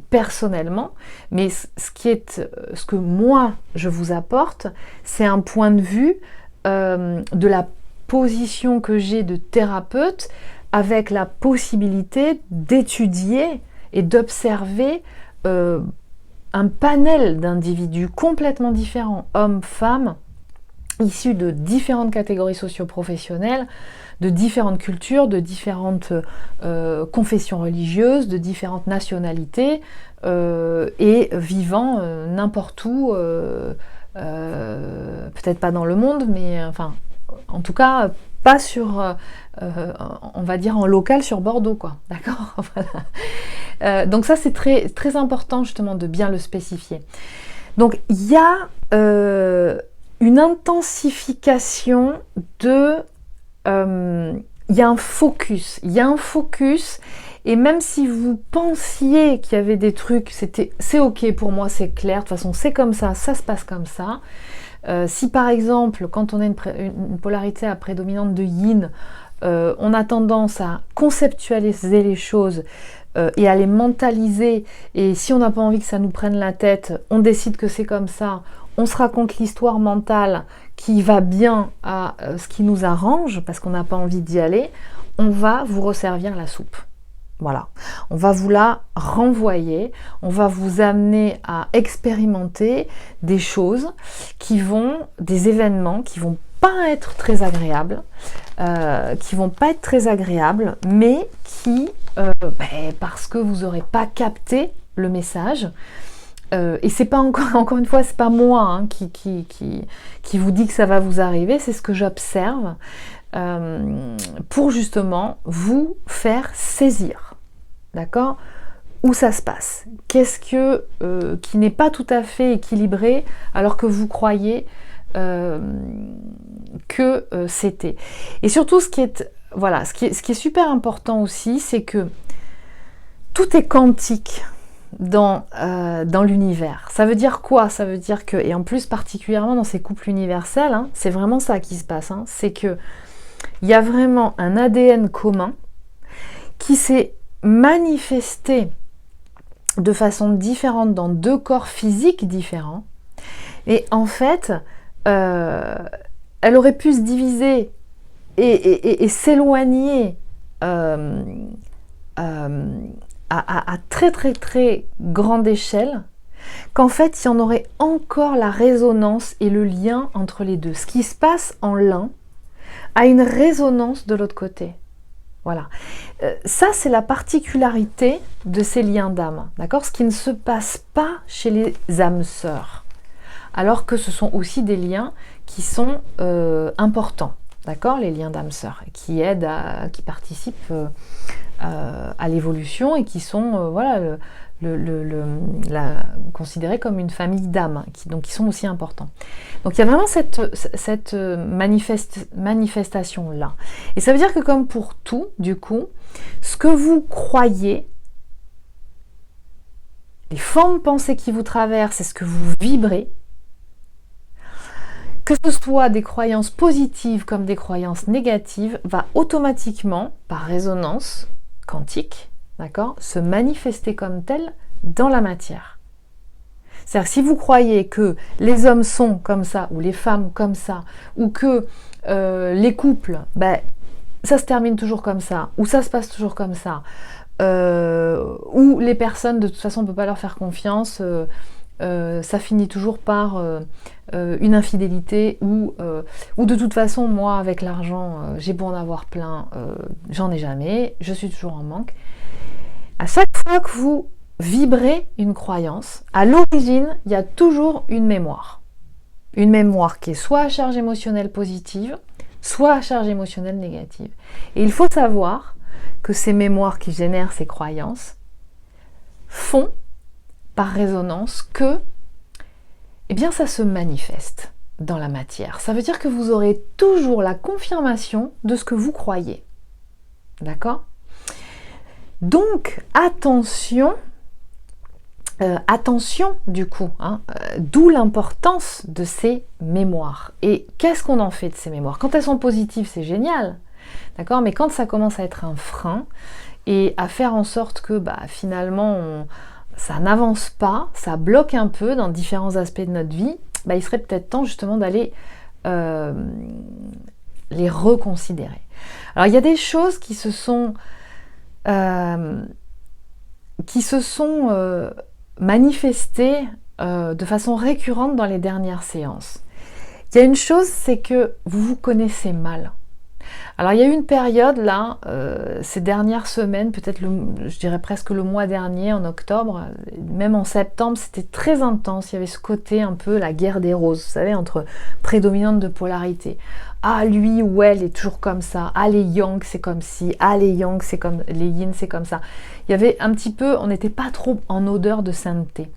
personnellement, mais ce que moi, je vous apporte, c'est un point de vue de la position que j'ai de thérapeute, avec la possibilité d'étudier et d'observer un panel d'individus complètement différents, hommes, femmes, issus de différentes catégories socio-professionnelles, de différentes cultures, de différentes confessions religieuses, de différentes nationalités, et vivant n'importe où, peut-être pas dans le monde, mais enfin, en tout cas, pas sur, on va dire en local sur Bordeaux, quoi, d'accord? Voilà. Donc ça, c'est très, très important justement de bien le spécifier. Donc il y a une intensification il y a un focus, et même si vous pensiez qu'il y avait des trucs, c'est ok pour moi, c'est clair, de toute façon c'est comme ça se passe comme ça. Si par exemple, quand on a une polarité à prédominante de yin, on a tendance à conceptualiser les choses et à les mentaliser, et si on n'a pas envie que ça nous prenne la tête, on décide que c'est comme ça, on se raconte l'histoire mentale qui va bien à ce qui nous arrange, parce qu'on n'a pas envie d'y aller, on va vous resservir la soupe. Voilà, on va vous la renvoyer, on va vous amener à expérimenter des choses des événements qui vont pas être très agréables, mais qui, parce que vous n'aurez pas capté le message, et c'est pas encore une fois, c'est pas moi qui vous dit que ça va vous arriver, c'est ce que j'observe pour justement vous faire saisir, d'accord, où ça se passe, qu'est-ce qui n'est pas tout à fait équilibré alors que vous croyez que c'était. Et surtout, ce qui est super important aussi, c'est que tout est quantique dans l'univers. Ça veut dire quoi? Ça veut dire que, et en plus particulièrement dans ces couples universels, c'est vraiment ça qui se passe, c'est que il y a vraiment un ADN commun qui s'est manifesté de façon différente dans deux corps physiques différents, et en fait elle aurait pu se diviser et s'éloigner à très très très grande échelle, qu'en fait, il y en aurait encore la résonance et le lien entre les deux. Ce qui se passe en l'un a une résonance de l'autre côté. Voilà. Ça, c'est la particularité de ces liens d'âme, d'accord? Ce qui ne se passe pas chez les âmes sœurs. Alors que ce sont aussi des liens qui sont importants, d'accord? Les liens d'âme sœurs, qui aident, qui participent à l'évolution et qui sont, voilà, considérés comme une famille d'âmes, donc qui sont aussi importants. Donc il y a vraiment cette manifestation-là. Et ça veut dire que comme pour tout, du coup, ce que vous croyez, les formes pensées qui vous traversent, c'est ce que vous vibrez, que ce soit des croyances positives comme des croyances négatives, va automatiquement, par résonance quantique, d'accord, se manifester comme tel dans la matière. C'est-à-dire que si vous croyez que les hommes sont comme ça, ou les femmes comme ça, ou que les couples, ben, ça se termine toujours comme ça, ou ça se passe toujours comme ça, ou les personnes, de toute façon, on ne peut pas leur faire confiance, ça finit toujours par une infidélité, ou de toute façon, moi, avec l'argent, j'ai beau en avoir plein, j'en ai jamais, je suis toujours en manque. À chaque fois que vous vibrez une croyance, à l'origine, il y a toujours une mémoire. Une mémoire qui est soit à charge émotionnelle positive, soit à charge émotionnelle négative. Et il faut savoir que ces mémoires qui génèrent ces croyances font, par résonance, que, eh bien, ça se manifeste dans la matière. Ça veut dire que vous aurez toujours la confirmation de ce que vous croyez. D'accord ? Donc, attention, du coup, hein, d'où l'importance de ces mémoires. Et qu'est-ce qu'on en fait de ces mémoires? Quand elles sont positives, c'est génial, d'accord? Mais quand ça commence à être un frein et à faire en sorte que finalement ça n'avance pas, ça bloque un peu dans différents aspects de notre vie, il serait peut-être temps justement d'aller les reconsidérer. Alors il y a des choses qui se sont manifestées de façon récurrente dans les dernières séances. Il y a une chose, c'est que vous vous connaissez mal. Alors il y a eu une période là, ces dernières semaines, peut-être je dirais presque le mois dernier, en octobre, même en septembre, c'était très intense. Il y avait ce côté un peu la guerre des roses, vous savez, entre prédominante de polarité. Ah, lui ou elle est toujours comme ça. Ah, les yang c'est comme ci. Ah, les yang c'est comme les yin c'est comme ça. Il y avait un petit peu, on n'était pas trop en odeur de sainteté.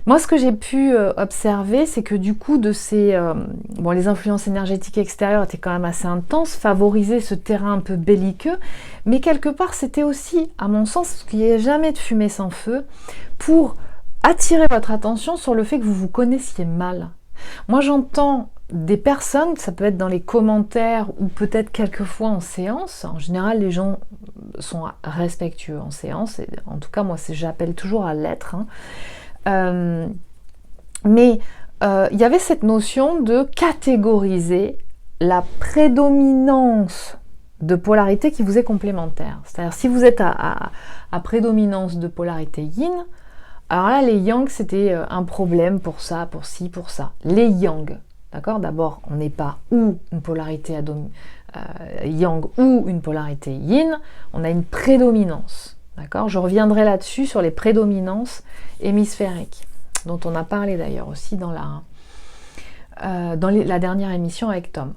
Moi, ce que j'ai pu observer, c'est que du coup, de ces... les influences énergétiques extérieures étaient quand même assez intenses, favorisaient ce terrain un peu belliqueux, mais quelque part, c'était aussi, à mon sens, qu'il n'y ait jamais de fumée sans feu, pour attirer votre attention sur le fait que vous vous connaissiez mal. Moi, j'entends des personnes, ça peut être dans les commentaires ou peut-être quelquefois en séance. En général, les gens sont respectueux en séance, et en tout cas, moi, j'appelle toujours à l'être, hein. Mais il y avait cette notion de catégoriser la prédominance de polarité qui vous est complémentaire. C'est-à-dire si vous êtes à prédominance de polarité yin, alors là les yang c'était un problème pour ça, pour ci, pour ça. Les yang, d'accord? D'abord on n'est pas ou une polarité yang ou une polarité yin, on a une prédominance. D'accord, je reviendrai là-dessus sur les prédominances hémisphériques, dont on a parlé d'ailleurs aussi dans la dernière émission avec Tom.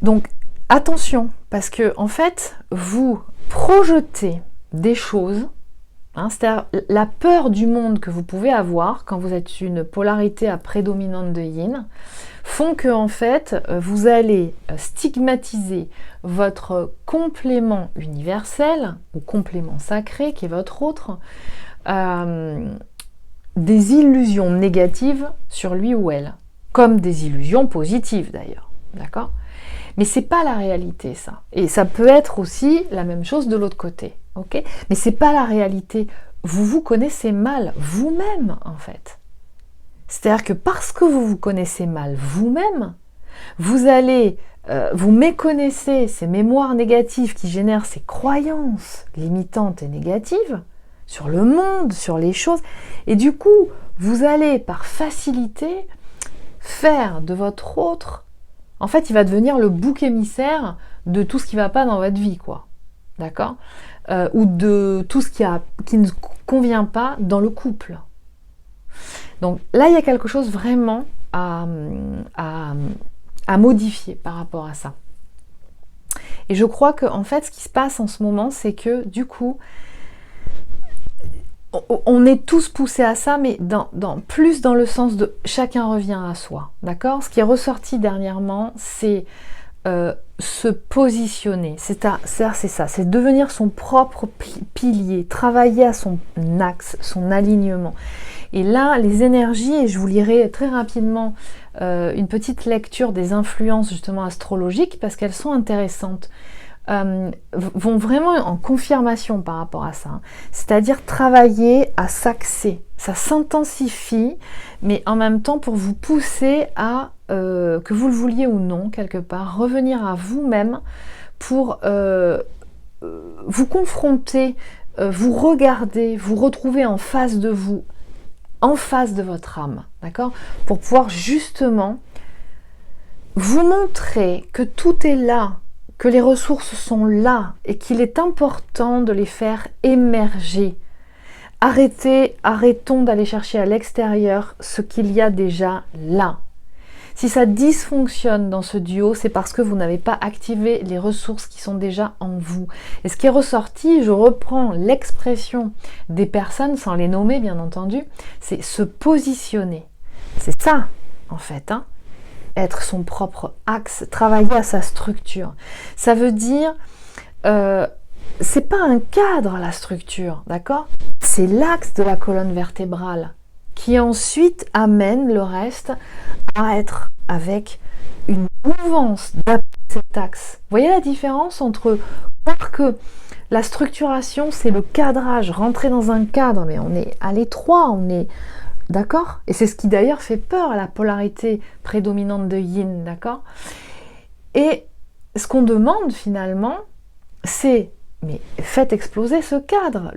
Donc attention, parce que en fait, vous projetez des choses, hein, c'est-à-dire la peur du monde que vous pouvez avoir quand vous êtes une polarité à prédominante de yin, font que en fait, vous allez stigmatiser votre complément universel ou complément sacré qui est votre autre, des illusions négatives sur lui ou elle, comme des illusions positives d'ailleurs, d'accord? Mais c'est pas la réalité ça, et ça peut être aussi la même chose de l'autre côté, ok? Mais c'est pas la réalité. Vous vous connaissez mal vous-même en fait. C'est-à-dire que parce que vous vous connaissez mal vous-même, vous allez, vous méconnaissez ces mémoires négatives qui génèrent ces croyances limitantes et négatives, sur le monde, sur les choses. Et du coup, vous allez par facilité faire de votre autre, en fait, il va devenir le bouc émissaire de tout ce qui ne va pas dans votre vie, quoi. D'accord, ou de tout ce qui ne convient pas dans le couple. Donc là, il y a quelque chose vraiment à modifier par rapport à ça. Et je crois que en fait, ce qui se passe en ce moment, c'est que du coup, on est tous poussés à ça, mais plus dans le sens de chacun revient à soi. D'accord ? Ce qui est ressorti dernièrement, c'est se positionner. C'est ça, c'est devenir son propre pilier, travailler à son axe, son alignement. Et là, les énergies, et je vous lirai très rapidement une petite lecture des influences justement astrologiques, parce qu'elles sont intéressantes, vont vraiment en confirmation par rapport à ça. C'est-à-dire travailler à s'axer. Ça s'intensifie, mais en même temps pour vous pousser à, que vous le vouliez ou non, quelque part, revenir à vous-même pour vous confronter, vous regarder, vous retrouver en face de vous, en face de votre âme, d'accord ? Pour pouvoir justement vous montrer que tout est là, que les ressources sont là et qu'il est important de les faire émerger. Arrêtons d'aller chercher à l'extérieur ce qu'il y a déjà là. Si ça dysfonctionne dans ce duo, c'est parce que vous n'avez pas activé les ressources qui sont déjà en vous. Et ce qui est ressorti, je reprends l'expression des personnes, sans les nommer bien entendu, c'est se positionner. C'est ça, en fait, hein. Être son propre axe, travailler à sa structure. Ça veut dire, c'est pas un cadre la structure, d'accord ? C'est l'axe de la colonne vertébrale qui ensuite amène le reste à être avec une mouvance d'après cet axe. Vous voyez la différence entre croire que la structuration c'est le cadrage, rentrer dans un cadre, mais on est à l'étroit, on est d'accord ? Et c'est ce qui d'ailleurs fait peur à la polarité prédominante de yin, d'accord ? Et ce qu'on demande finalement, c'est, mais faites exploser ce cadre.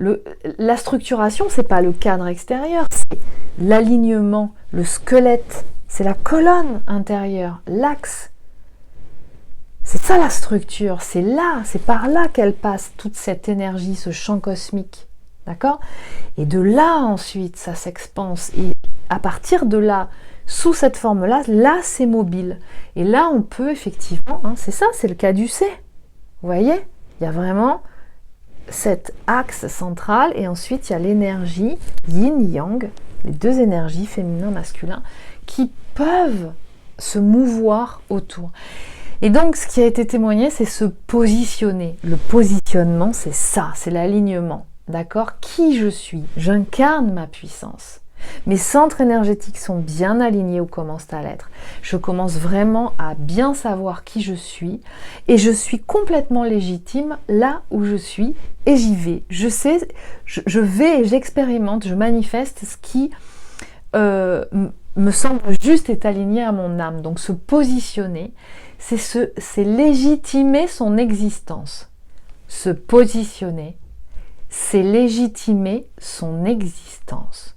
La structuration, c'est pas le cadre extérieur, c'est l'alignement, le squelette, c'est la colonne intérieure, l'axe. C'est ça la structure, c'est là, c'est par là qu'elle passe toute cette énergie, ce champ cosmique. D'accord ? Et de là ensuite, ça s'expanse. Et à partir de là, sous cette forme-là, là c'est mobile. Et là on peut effectivement, hein, c'est ça, c'est le cas du C. Vous voyez ? Il y a vraiment cet axe central et ensuite il y a l'énergie yin-yang, les deux énergies féminin-masculin qui peuvent se mouvoir autour. Et donc ce qui a été témoigné, c'est se positionner. Le positionnement, c'est ça, c'est l'alignement. D'accord ? Qui je suis ? J'incarne ma puissance. Mes centres énergétiques sont bien alignés ou commencent à l'être. Je commence vraiment à bien savoir qui je suis et je suis complètement légitime là où je suis et j'y vais. Je sais, je vais et j'expérimente, je manifeste ce qui me semble juste est aligné à mon âme. Donc se positionner, c'est légitimer son existence. Se positionner, c'est légitimer son existence.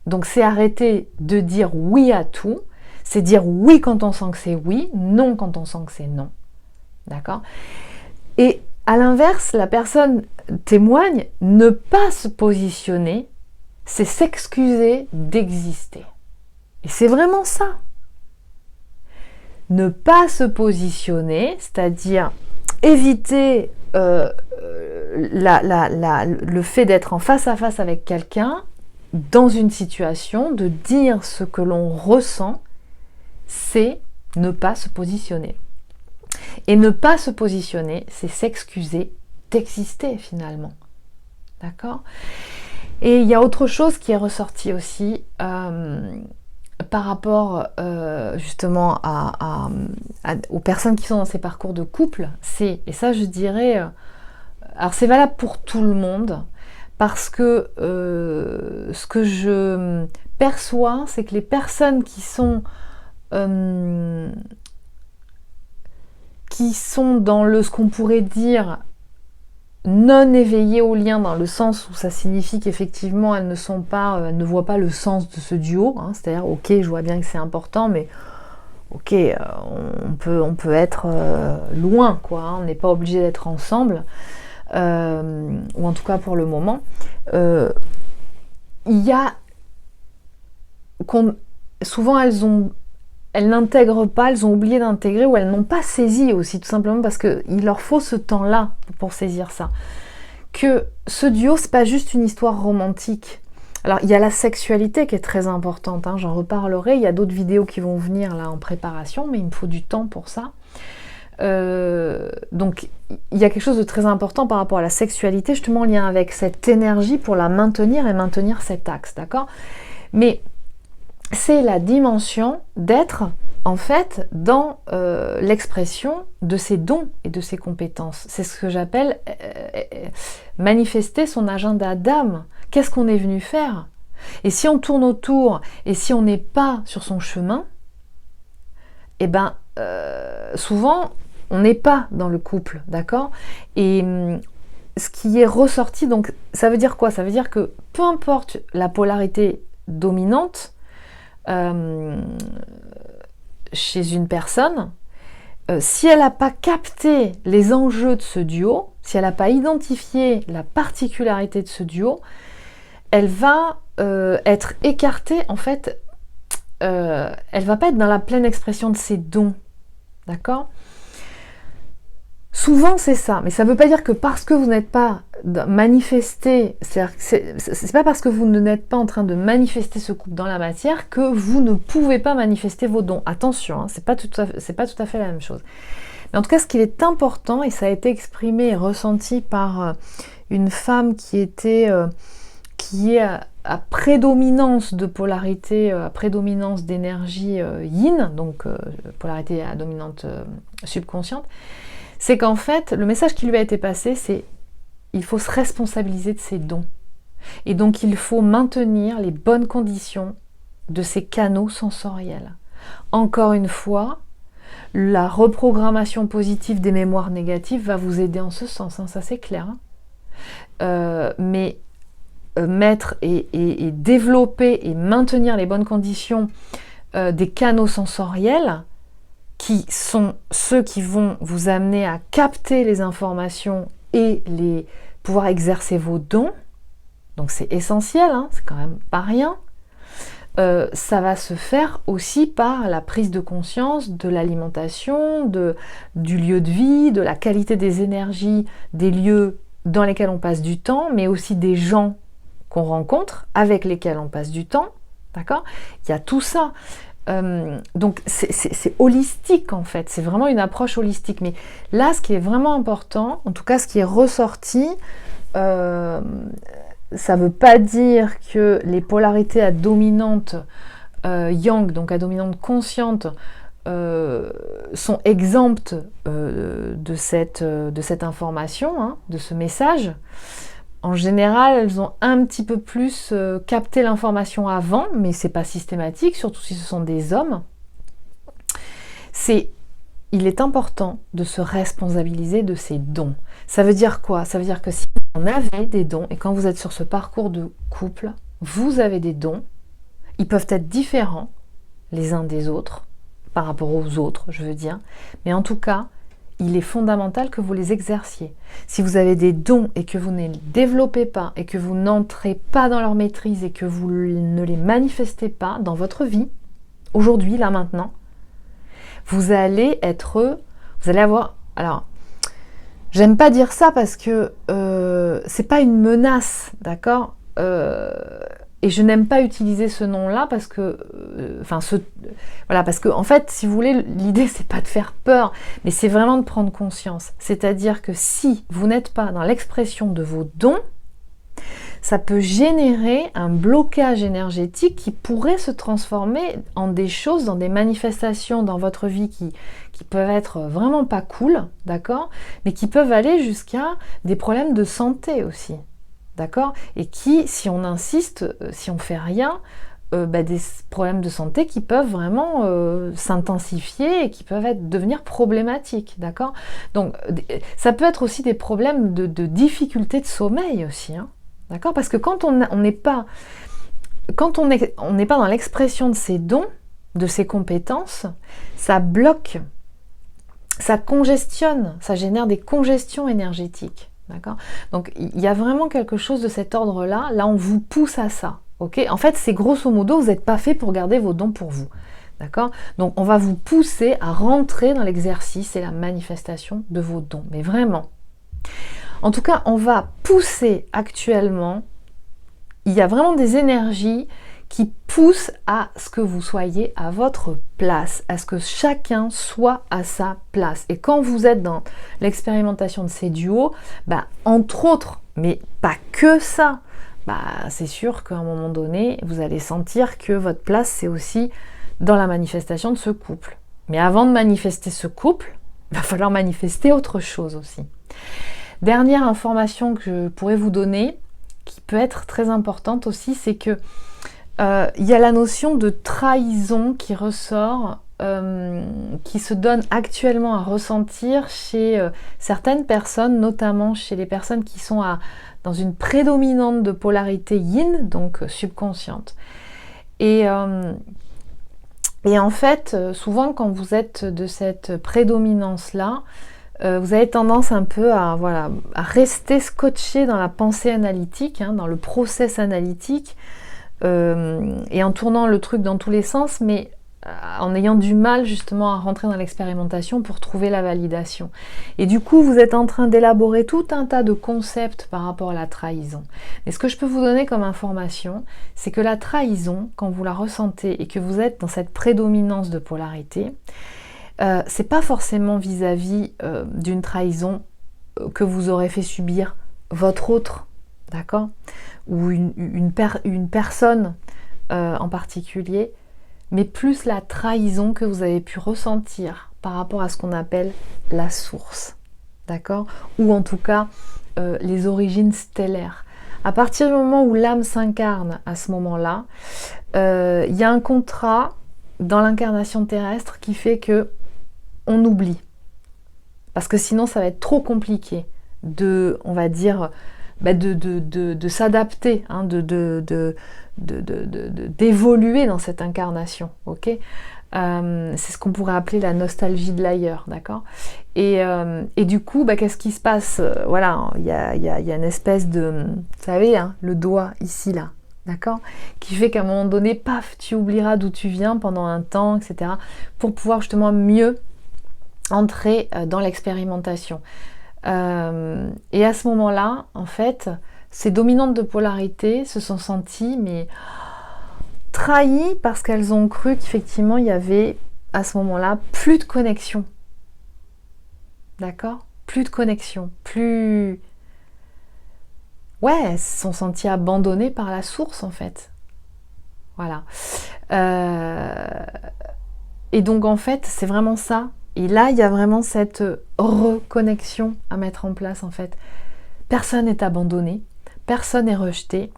Donc c'est arrêter de dire oui à tout, c'est dire oui quand on sent que c'est oui, non quand on sent que c'est non. D'accord ? Et à l'inverse, la personne témoigne, ne pas se positionner, c'est s'excuser d'exister. Et c'est vraiment ça. Ne pas se positionner, c'est-à-dire éviter le fait d'être en face à face avec quelqu'un, dans une situation, de dire ce que l'on ressent, c'est ne pas se positionner. Et ne pas se positionner, c'est s'excuser d'exister finalement. D'accord ? Et il y a autre chose qui est ressorti aussi par rapport justement aux personnes qui sont dans ces parcours de couple, et ça je dirais, alors c'est valable pour tout le monde, parce que ce que je perçois, c'est que les personnes qui sont dans ce qu'on pourrait dire non éveillées au lien, dans le sens où ça signifie qu'effectivement elles ne voient pas le sens de ce duo, hein, c'est-à-dire ok, je vois bien que c'est important, mais ok, on peut être loin, quoi, hein, on n'est pas obligé d'être ensemble, ou en tout cas pour le moment. Il y a souvent elles n'intègrent pas, elles ont oublié d'intégrer, ou elles n'ont pas saisi aussi, tout simplement parce qu'il leur faut ce temps-là pour saisir ça. Que ce duo, c'est pas juste une histoire romantique. Alors, il y a la sexualité qui est très importante, hein, j'en reparlerai, il y a d'autres vidéos qui vont venir là en préparation, mais il me faut du temps pour ça. Donc, il y a quelque chose de très important par rapport à la sexualité, justement en lien avec cette énergie pour la maintenir et maintenir cet axe, d'accord? Mais c'est la dimension d'être en fait dans l'expression de ses dons et de ses compétences. C'est ce que j'appelle manifester son agenda d'âme. Qu'est-ce qu'on est venu faire? Et si on tourne autour et si on n'est pas sur son chemin, eh ben souvent on n'est pas dans le couple, d'accord? Et ce qui est ressorti, donc ça veut dire quoi? Ça veut dire que peu importe la polarité dominante chez une personne, si elle n'a pas capté les enjeux de ce duo, si elle n'a pas identifié la particularité de ce duo, elle va être écartée, en fait, elle va pas être dans la pleine expression de ses dons, d'accord? Souvent c'est ça, mais ça ne veut pas dire que parce que vous n'êtes pas manifesté, c'est pas parce que vous n'êtes pas en train de manifester ce couple dans la matière que vous ne pouvez pas manifester vos dons. Attention, hein, c'est pas tout à fait la même chose. Mais en tout cas, ce qui est important, et ça a été exprimé et ressenti par une femme qui est à prédominance de polarité, à prédominance d'énergie yin, donc polarité à dominante subconsciente, c'est qu'en fait, le message qui lui a été passé, c'est il faut se responsabiliser de ses dons. Et donc, il faut maintenir les bonnes conditions de ses canaux sensoriels. Encore une fois, la reprogrammation positive des mémoires négatives va vous aider en ce sens, hein, ça c'est clair. Hein. Mais mettre et développer et maintenir les bonnes conditions des canaux sensoriels, qui sont ceux qui vont vous amener à capter les informations et pouvoir exercer vos dons, donc c'est essentiel, hein, c'est quand même pas rien. Ça va se faire aussi par la prise de conscience de l'alimentation, du lieu de vie, de la qualité des énergies, des lieux dans lesquels on passe du temps, mais aussi des gens qu'on rencontre, avec lesquels on passe du temps, d'accord? Il y a tout ça. Donc c'est holistique en fait, c'est vraiment une approche holistique. Mais là, ce qui est vraiment important, en tout cas ce qui est ressorti, ça ne veut pas dire que les polarités à dominante yang, donc à dominante consciente, sont exemptes de cette information, hein, de ce message. En général, elles ont un petit peu plus capté l'information avant, mais c'est pas systématique, surtout si ce sont des hommes. Il est important de se responsabiliser de ses dons. Ça veut dire quoi? Ça veut dire que si vous en avez des dons, et quand vous êtes sur ce parcours de couple, vous avez des dons, ils peuvent être différents les uns des autres, par rapport aux autres, je veux dire, mais en tout cas, il est fondamental que vous les exerciez. Si vous avez des dons et que vous ne les développez pas et que vous n'entrez pas dans leur maîtrise et que vous ne les manifestez pas dans votre vie, aujourd'hui, là, maintenant, vous allez avoir... Alors, j'aime pas dire ça parce que c'est pas une menace, d'accord? Et je n'aime pas utiliser ce nom-là parce que, voilà, parce que en fait, si vous voulez, l'idée c'est pas de faire peur, mais c'est vraiment de prendre conscience. C'est-à-dire que si vous n'êtes pas dans l'expression de vos dons, ça peut générer un blocage énergétique qui pourrait se transformer en des choses, dans des manifestations dans votre vie qui peuvent être vraiment pas cool, d'accord, mais qui peuvent aller jusqu'à des problèmes de santé aussi. D'accord? Et qui, si on insiste, si on fait rien, des problèmes de santé qui peuvent vraiment s'intensifier et qui peuvent devenir problématiques, d'accord? Donc, ça peut être aussi des problèmes de difficulté de sommeil aussi, hein, d'accord? Parce que quand on n'est pas dans l'expression de ses dons, de ses compétences, ça bloque, ça congestionne, ça génère des congestions énergétiques, d'accord? Donc, il y a vraiment quelque chose de cet ordre-là. Là, on vous pousse à ça. Okay, en fait, c'est grosso modo, vous n'êtes pas fait pour garder vos dons pour vous. D'accord? Donc, on va vous pousser à rentrer dans l'exercice et la manifestation de vos dons. Mais vraiment. En tout cas, on va pousser actuellement. Il y a vraiment des énergies qui poussent à ce que vous soyez à votre place, à ce que chacun soit à sa place. Et quand vous êtes dans l'expérimentation de ces duos, entre autres, mais pas que ça, c'est sûr qu'à un moment donné, vous allez sentir que votre place, c'est aussi dans la manifestation de ce couple. Mais avant de manifester ce couple, il va falloir manifester autre chose aussi. Dernière information que je pourrais vous donner, qui peut être très importante aussi, c'est que il y a la notion de trahison qui ressort, qui se donne actuellement à ressentir chez certaines personnes, notamment chez les personnes qui sont dans une prédominante de polarité yin, donc subconsciente. Et en fait, souvent quand vous êtes de cette prédominance-là, vous avez tendance un peu à rester scotché dans la pensée analytique, hein, dans le process analytique, et en tournant le truc dans tous les sens, mais en ayant du mal justement à rentrer dans l'expérimentation pour trouver la validation. Et du coup, vous êtes en train d'élaborer tout un tas de concepts par rapport à la trahison. Et ce que je peux vous donner comme information, c'est que la trahison, quand vous la ressentez et que vous êtes dans cette prédominance de polarité, c'est pas forcément vis-à-vis d'une trahison que vous aurez fait subir votre autre, d'accord? Ou une personne en particulier, mais plus la trahison que vous avez pu ressentir par rapport à ce qu'on appelle la source, d'accord? Ou en tout cas, les origines stellaires. À partir du moment où l'âme s'incarne à ce moment-là, il y a un contrat dans l'incarnation terrestre qui fait que on oublie. Parce que sinon, ça va être trop compliqué de, on va dire, de s'adapter, hein, d'évoluer dans cette incarnation, ok? C'est ce qu'on pourrait appeler la nostalgie de l'ailleurs, d'accord? Et du coup, qu'est-ce qui se passe? Voilà, il y a une espèce de, vous savez, hein, le doigt ici, là, d'accord? Qui fait qu'à un moment donné, paf, tu oublieras d'où tu viens pendant un temps, etc. pour pouvoir justement mieux entrer dans l'expérimentation. Et à ce moment-là, en fait, ces dominantes de polarité se sont senties trahies parce qu'elles ont cru qu'effectivement il y avait à ce moment-là plus de connexion. D'accord? Plus de connexion, plus... Ouais, elles se sont senties abandonnées par la source en fait. Voilà. Et donc en fait, c'est vraiment ça. Et là, il y a vraiment cette reconnexion à mettre en place en fait. Personne n'est abandonné, personne n'est rejeté.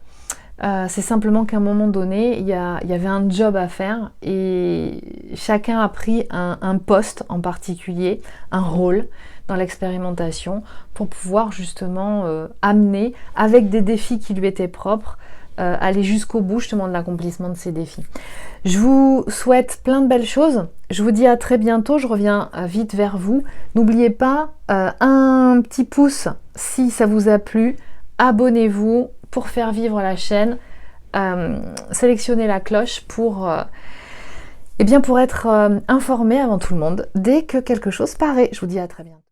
C'est simplement qu'à un moment donné, il y avait un job à faire et chacun a pris un poste en particulier, un rôle dans l'expérimentation pour pouvoir justement amener, avec des défis qui lui étaient propres, aller jusqu'au bout justement de l'accomplissement de ces défis. Je vous souhaite plein de belles choses. Je vous dis à très bientôt. Je reviens vite vers vous. N'oubliez pas un petit pouce si ça vous a plu. Abonnez-vous pour faire vivre la chaîne. Sélectionnez la cloche pour être informé avant tout le monde dès que quelque chose paraît. Je vous dis à très bientôt.